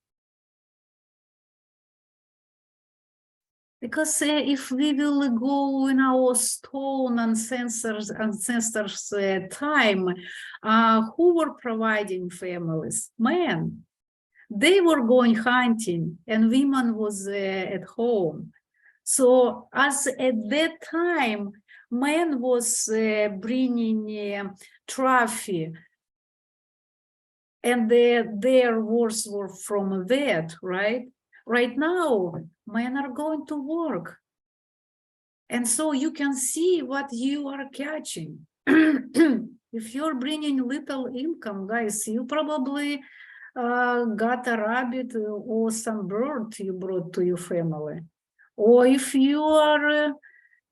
Because if we will go in our stone ancestors' time, who were providing families? Men. They were going hunting and women was at home. So as at that time, men was bringing trophy and their words were from that, right? Right now, men are going to work. And so you can see what you are catching. If you're bringing little income, guys, you probably got a rabbit or some bird you brought to your family. Or if you are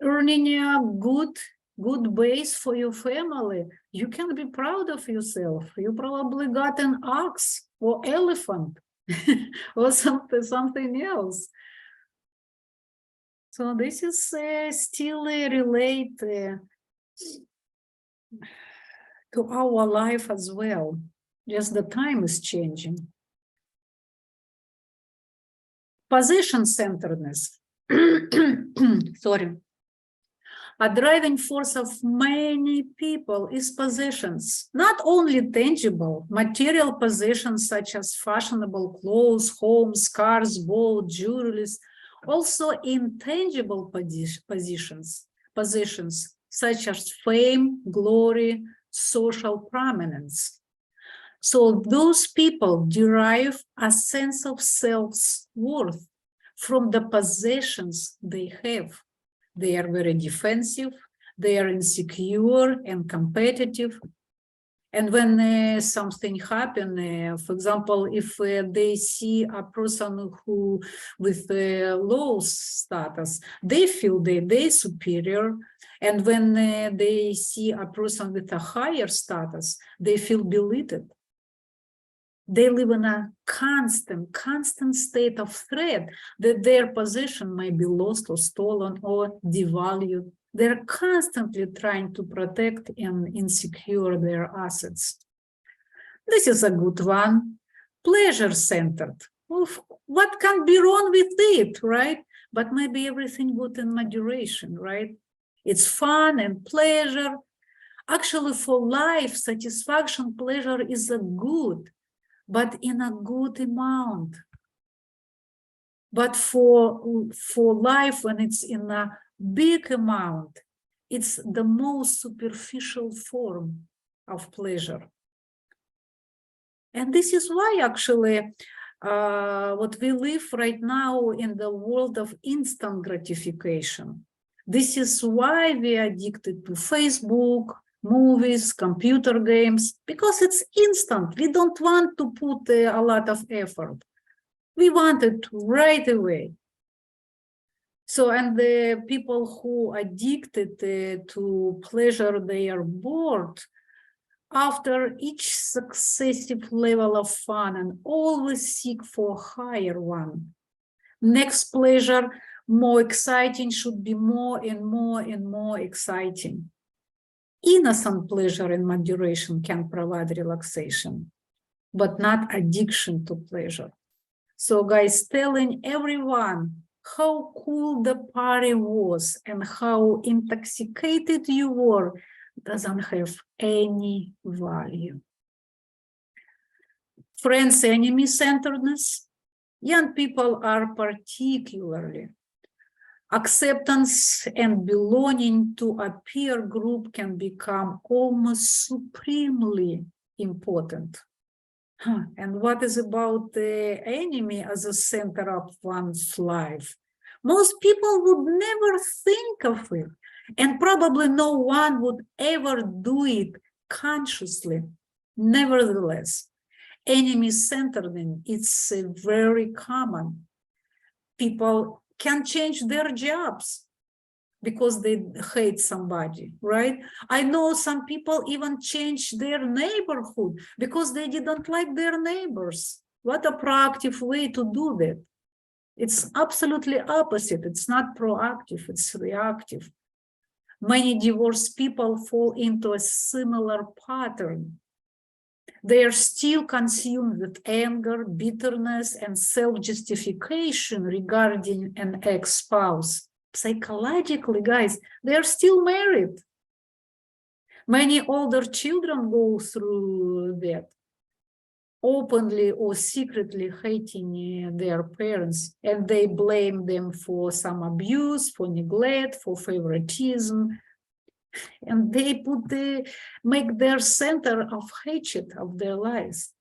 earning a good base for your family, you can be proud of yourself. You probably got an ox or elephant or something else. So this is still relate to our life as well. Just the time is changing. Possession-centeredness. Sorry. A driving force of many people is possessions, not only tangible, material possessions such as fashionable clothes, homes, cars, boats, jewelry, also intangible possessions such as fame, glory, social prominence. So those people derive a sense of self-worth from the possessions they have. They are very defensive, they are insecure and competitive. And when something happens, for example, if they see a person who with low status, they feel they're superior. And when they see a person with a higher status, they feel belittled. They live in a constant state of threat that their possession may be lost or stolen or devalued. They're constantly trying to protect and insecure their assets. This is a good one. Pleasure-centered. What can be wrong with it, right? But maybe everything good in moderation, right? It's fun and pleasure. Actually, for life, satisfaction, pleasure is a good, but in a good amount. But for life, when it's in a big amount, it's the most superficial form of pleasure. And this is why actually what we live right now in the world of instant gratification. This is why we are addicted to Facebook, movies, computer games, because it's instant. We don't want to put a lot of effort. We want it right away. So, and the people who are addicted to pleasure, they are bored after each successive level of fun and always seek for a higher one. Next pleasure, more exciting, should be more and more and more exciting. Innocent pleasure in moderation can provide relaxation, but not addiction to pleasure. So guys, telling everyone how cool the party was and how intoxicated you were doesn't have any value. Friends, enemy-centeredness. Young people are particularly. Acceptance and belonging to a peer group can become almost supremely important. And what is about the enemy as a center of one's life? Most people would never think of it, and probably no one would ever do it consciously. Nevertheless, enemy-centeredness is very common. People can change their jobs because they hate somebody, right? I know some people even change their neighborhood because they didn't like their neighbors. What a proactive way to do that. It's absolutely opposite. It's not proactive, it's reactive. Many divorced people fall into a similar pattern. They are still consumed with anger, bitterness, and self-justification regarding an ex-spouse. Psychologically, guys, they are still married. Many older children go through that, openly or secretly hating their parents, and they blame them for some abuse, for neglect, for favoritism. And they make their center of hatred of their lives.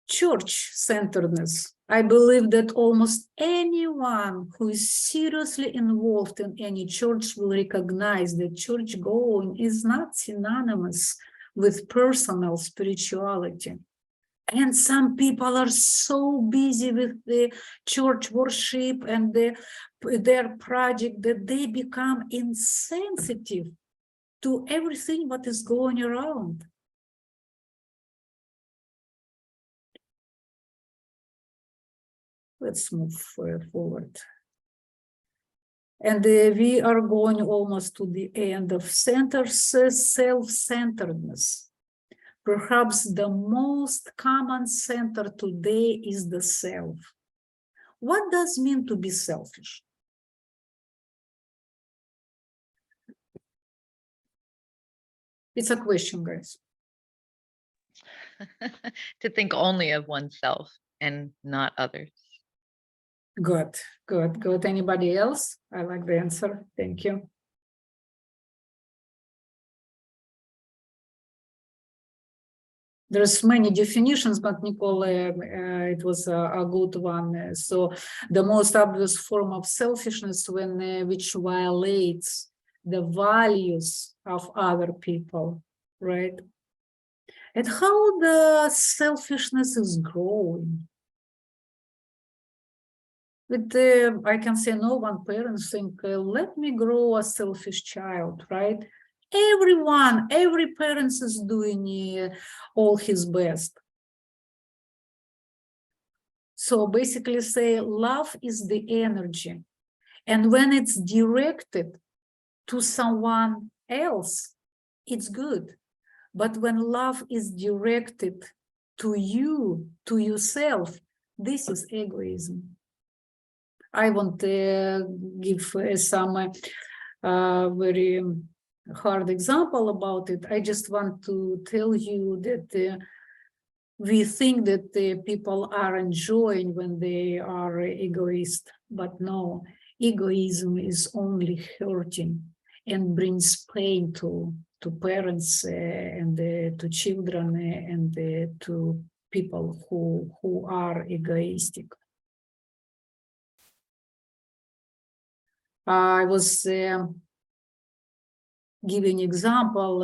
Church-centeredness. I believe that almost anyone who is seriously involved in any church will recognize that church going is not synonymous with personal spirituality. And some people are so busy with the church worship and their project that they become insensitive to everything what is going around. Let's move forward. And we are going almost to the end of self-centeredness. Perhaps the most common center today is the self. What does it mean to be selfish? It's a question, guys. To think only of oneself and not others. Good, good, good. Anybody else? I like the answer. Thank you. There's many definitions, but Nicole, it was a good one. So the most obvious form of selfishness which violates the values of other people, right? And how the selfishness is growing. With I can say no one parent think, let me grow a selfish child, right? Every parent is doing all his best. So basically say love is the energy. And when it's directed to someone else, it's good. But when love is directed to you, to yourself, this is egoism. I want to give some very hard example about it. I just want to tell you that we think that people are enjoying when they are egoist, but no, egoism is only hurting and brings pain to parents and to children and to people who are egoistic. I was giving example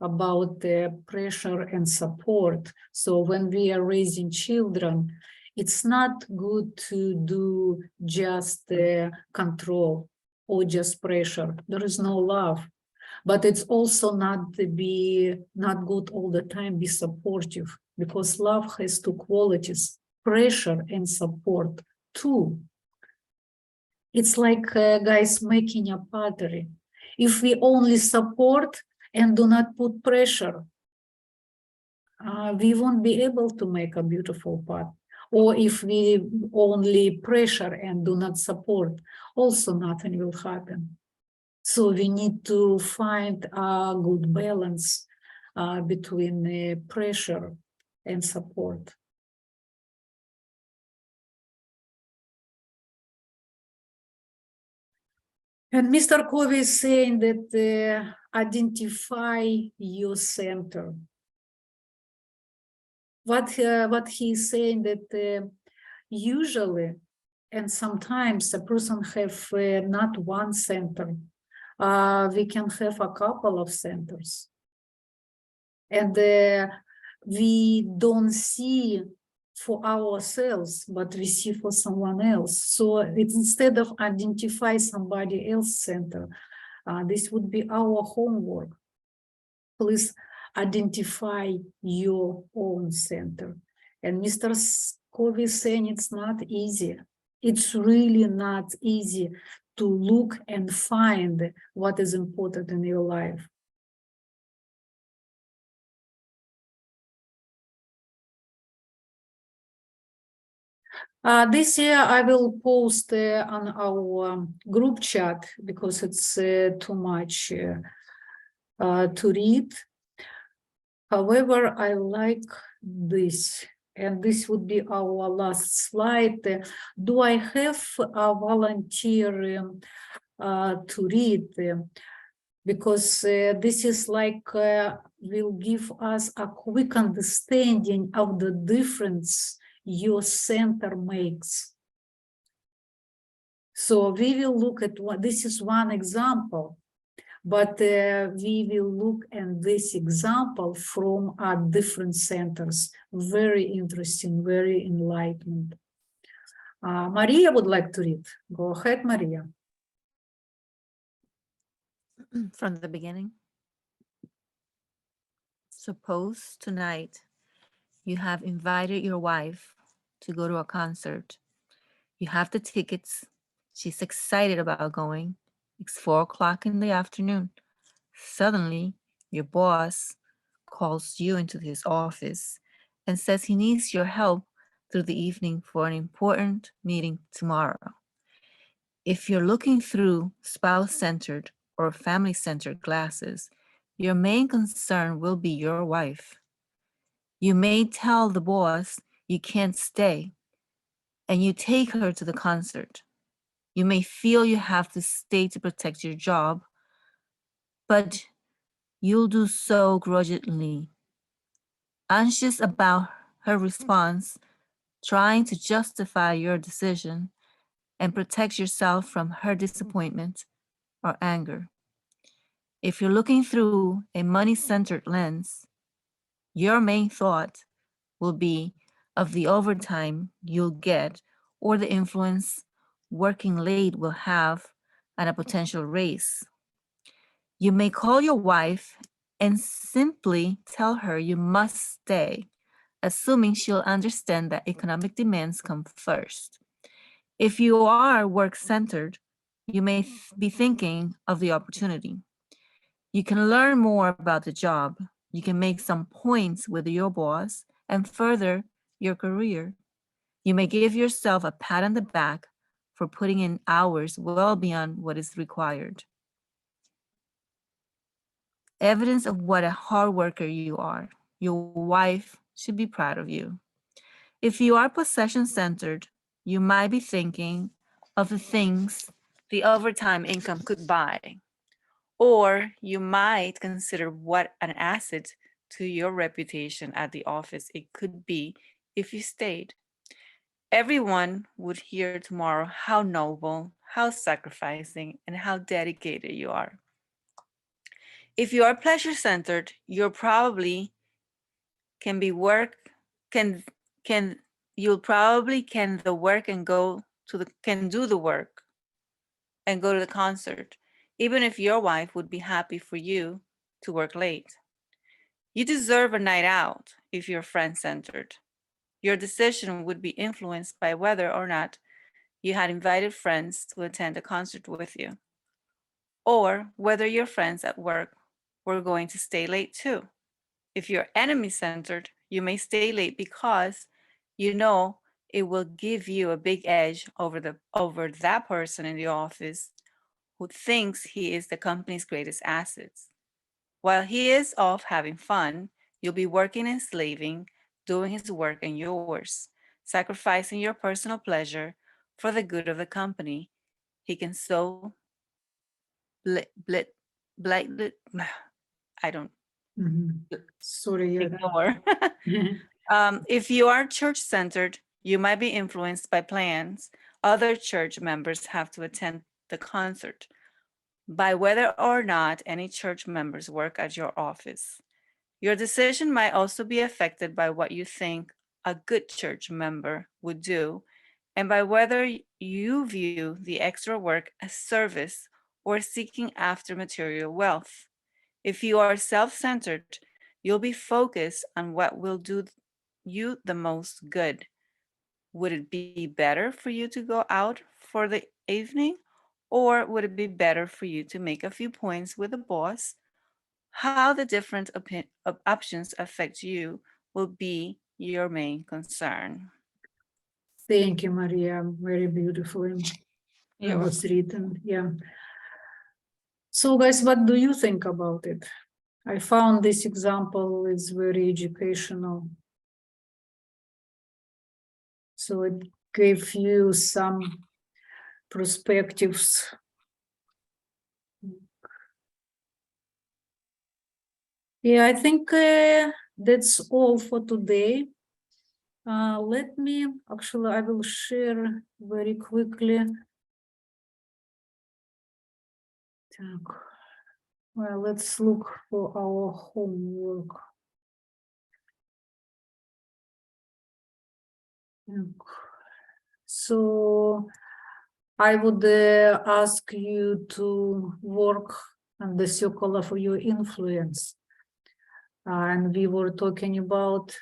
about pressure and support. So when we are raising children, it's not good to do just control or just pressure. There is no love. But it's also not good all the time, be supportive, because love has two qualities, pressure and support, too. It's like guys making a pottery. If we only support and do not put pressure, we won't be able to make a beautiful pot. Or if we only pressure and do not support, also nothing will happen. So we need to find a good balance between pressure and support. And Mr. Covey is saying that identify your center. What he's saying that usually and sometimes a person have not one center. We can have a couple of centers. And we don't see for ourselves, but we see for someone else. So it's instead of identify somebody else's center, this would be our homework. Please identify your own center. And Mr. Covey is saying it's not easy. It's really not easy to look and find what is important in your life. This year I will post on our group chat because it's too much to read. However, I like this, and this would be our last slide. Do I have a volunteer to read? Because this is like will give us a quick understanding of the difference your center makes. So we will look at what this is one example, but we will look at this example from our different centers. Very interesting, very enlightened. Maria would like to read. Go ahead, Maria. From the beginning. Suppose tonight you have invited your wife to go to a concert. You have the tickets. She's excited about going. It's 4 o'clock in the afternoon. Suddenly, your boss calls you into his office and says he needs your help through the evening for an important meeting tomorrow. If you're looking through spouse-centered or family-centered glasses, your main concern will be your wife. You may tell the boss you can't stay, and you take her to the concert. You may feel you have to stay to protect your job, but you'll do so grudgingly. Anxious about her response, trying to justify your decision and protect yourself from her disappointment or anger. If you're looking through a money-centered lens, your main thought will be of the overtime you'll get or the influence working late will have on a potential raise. You may call your wife and simply tell her you must stay, assuming she'll understand that economic demands come first. If you are work-centered, you may be thinking of the opportunity. You can learn more about the job. You can make some points with your boss and further your career. You may give yourself a pat on the back for putting in hours well beyond what is required. Evidence of what a hard worker you are. Your wife should be proud of you. If you are possession-centered, you might be thinking of the things the overtime income could buy. Or you might consider what an asset to your reputation at the office it could be if you stayed. Everyone would hear tomorrow how noble, how sacrificing, and how dedicated you are. If you are pleasure-centered, you'll probably can the work and do the work and go to the concert, even if your wife would be happy for you to work late. You deserve a night out if you're friend-centered. Your decision would be influenced by whether or not you had invited friends to attend a concert with you, or whether your friends at work were going to stay late too. If you're enemy-centered, you may stay late because you know it will give you a big edge over that person in the office who thinks he is the company's greatest assets. While he is off having fun, you'll be working and slaving, doing his work and yours, sacrificing your personal pleasure for the good of the company. He can so I don't Mhm. Sorry, yeah. ignore. If you are church-centered, you might be influenced by plans other church members have to attend the concert, by whether or not any church members work at your office. Your decision might also be affected by what you think a good church member would do, and by whether you view the extra work as service or seeking after material wealth. If you are self-centered, you'll be focused on what will do you the most good. Would it be better for you to go out for the evening, or would it be better for you to make a few points with the boss? How the different options affect you will be your main concern. Thank you, Maria. Very beautifully. It You're was written, yeah. So guys, what do you think about it? I found this example is very educational. So it gave you some perspectives. Yeah, I think that's all for today. Let me, actually, I will share very quickly. Well, let's look for our homework. So I would ask you to work on the circle of your influence. And we were talking about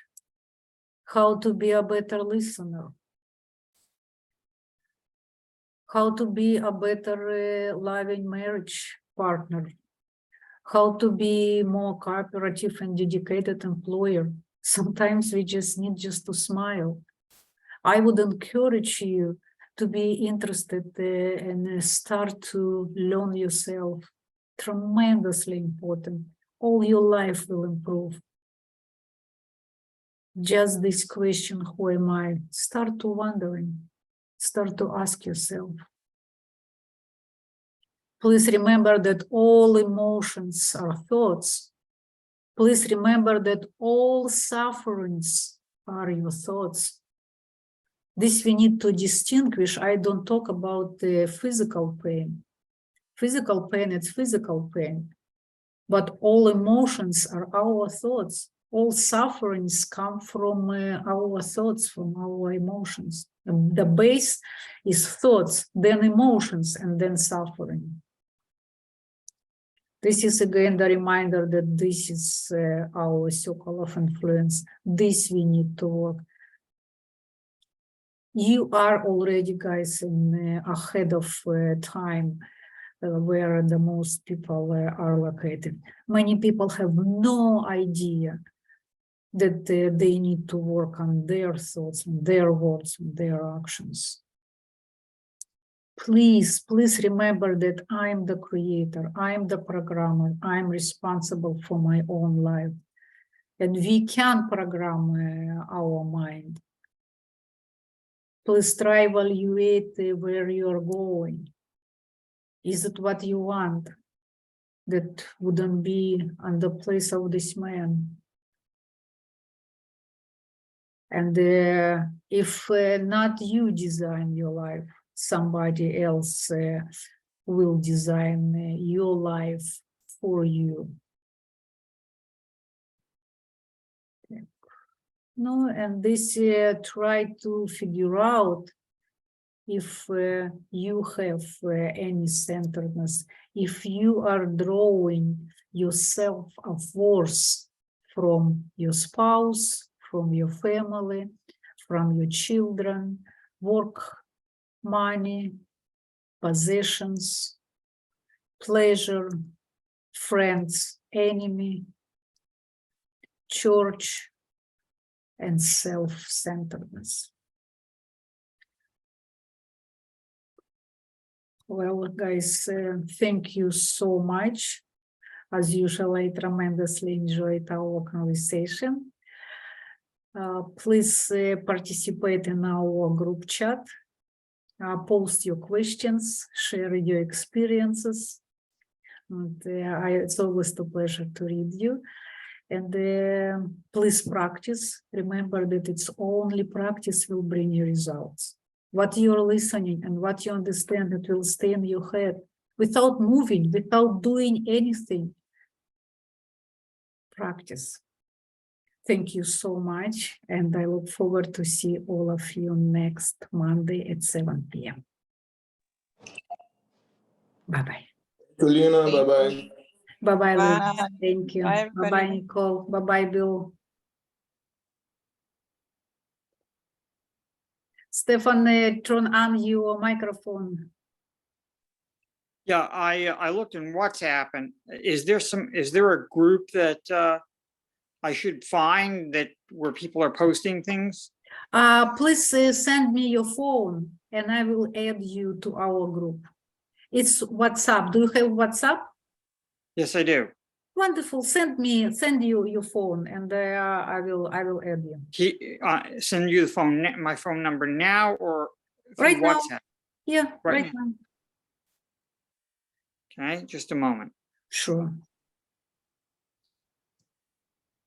how to be a better listener. how to be a better loving marriage partner, how to be more cooperative and dedicated employer. Sometimes we just need just to smile. I would encourage you to be interested and start to learn yourself. Tremendously important. All your life will improve. Just this question, who am I? Start to wondering. Start to ask yourself. Please remember that all emotions are thoughts. Please remember that all sufferings are your thoughts. This we need to distinguish. I don't talk about the physical pain. Physical pain, it's physical pain. But all emotions are our thoughts. All sufferings come from our thoughts, from our emotions. The base is thoughts, then emotions, and then suffering. This is again the reminder that this is our circle of influence. This we need to work. You are already, guys, ahead of time where the most people are located. Many people have no idea that they need to work on their thoughts, on their words, on their actions. Please, please remember that I'm the creator, I'm the programmer, I'm responsible for my own life. And we can program our mind. Please try evaluate where you're going. Is it what you want? That wouldn't be on the place of this man. And if not you design your life, somebody else will design your life for you. No, and this try to figure out if you have any centeredness, if you are drawing yourself a force from your spouse, from your family, from your children, work, money, possessions, pleasure, friends, enemy, church, and self-centeredness. Well, guys, thank you so much. As usual, I tremendously enjoyed our conversation. Please participate in our group chat. Post your questions, share your experiences. And, it's always a pleasure to read you. And please practice. Remember that it's only practice will bring you results. What you're listening and what you understand, it will stay in your head without moving, without doing anything. Practice. Thank you so much. And I look forward to see all of you next Monday at 7 p.m. Bye-bye. Juliana, bye-bye. Bye-bye, Liz. Bye. Thank you. Bye, Bye-bye, everybody. Nicole. Bye-bye, Bill. Stefan, turn on your microphone. Yeah, I looked in WhatsApp, and is there a group that I should find that where people are posting things? Please send me your phone and I will add you to our group. It's WhatsApp. Do you have WhatsApp? Yes, I do. Wonderful. Send you your phone and I will add you. Send you the phone, my phone number now or through Right now. WhatsApp? Yeah, Right right now. Okay, just a moment. Sure.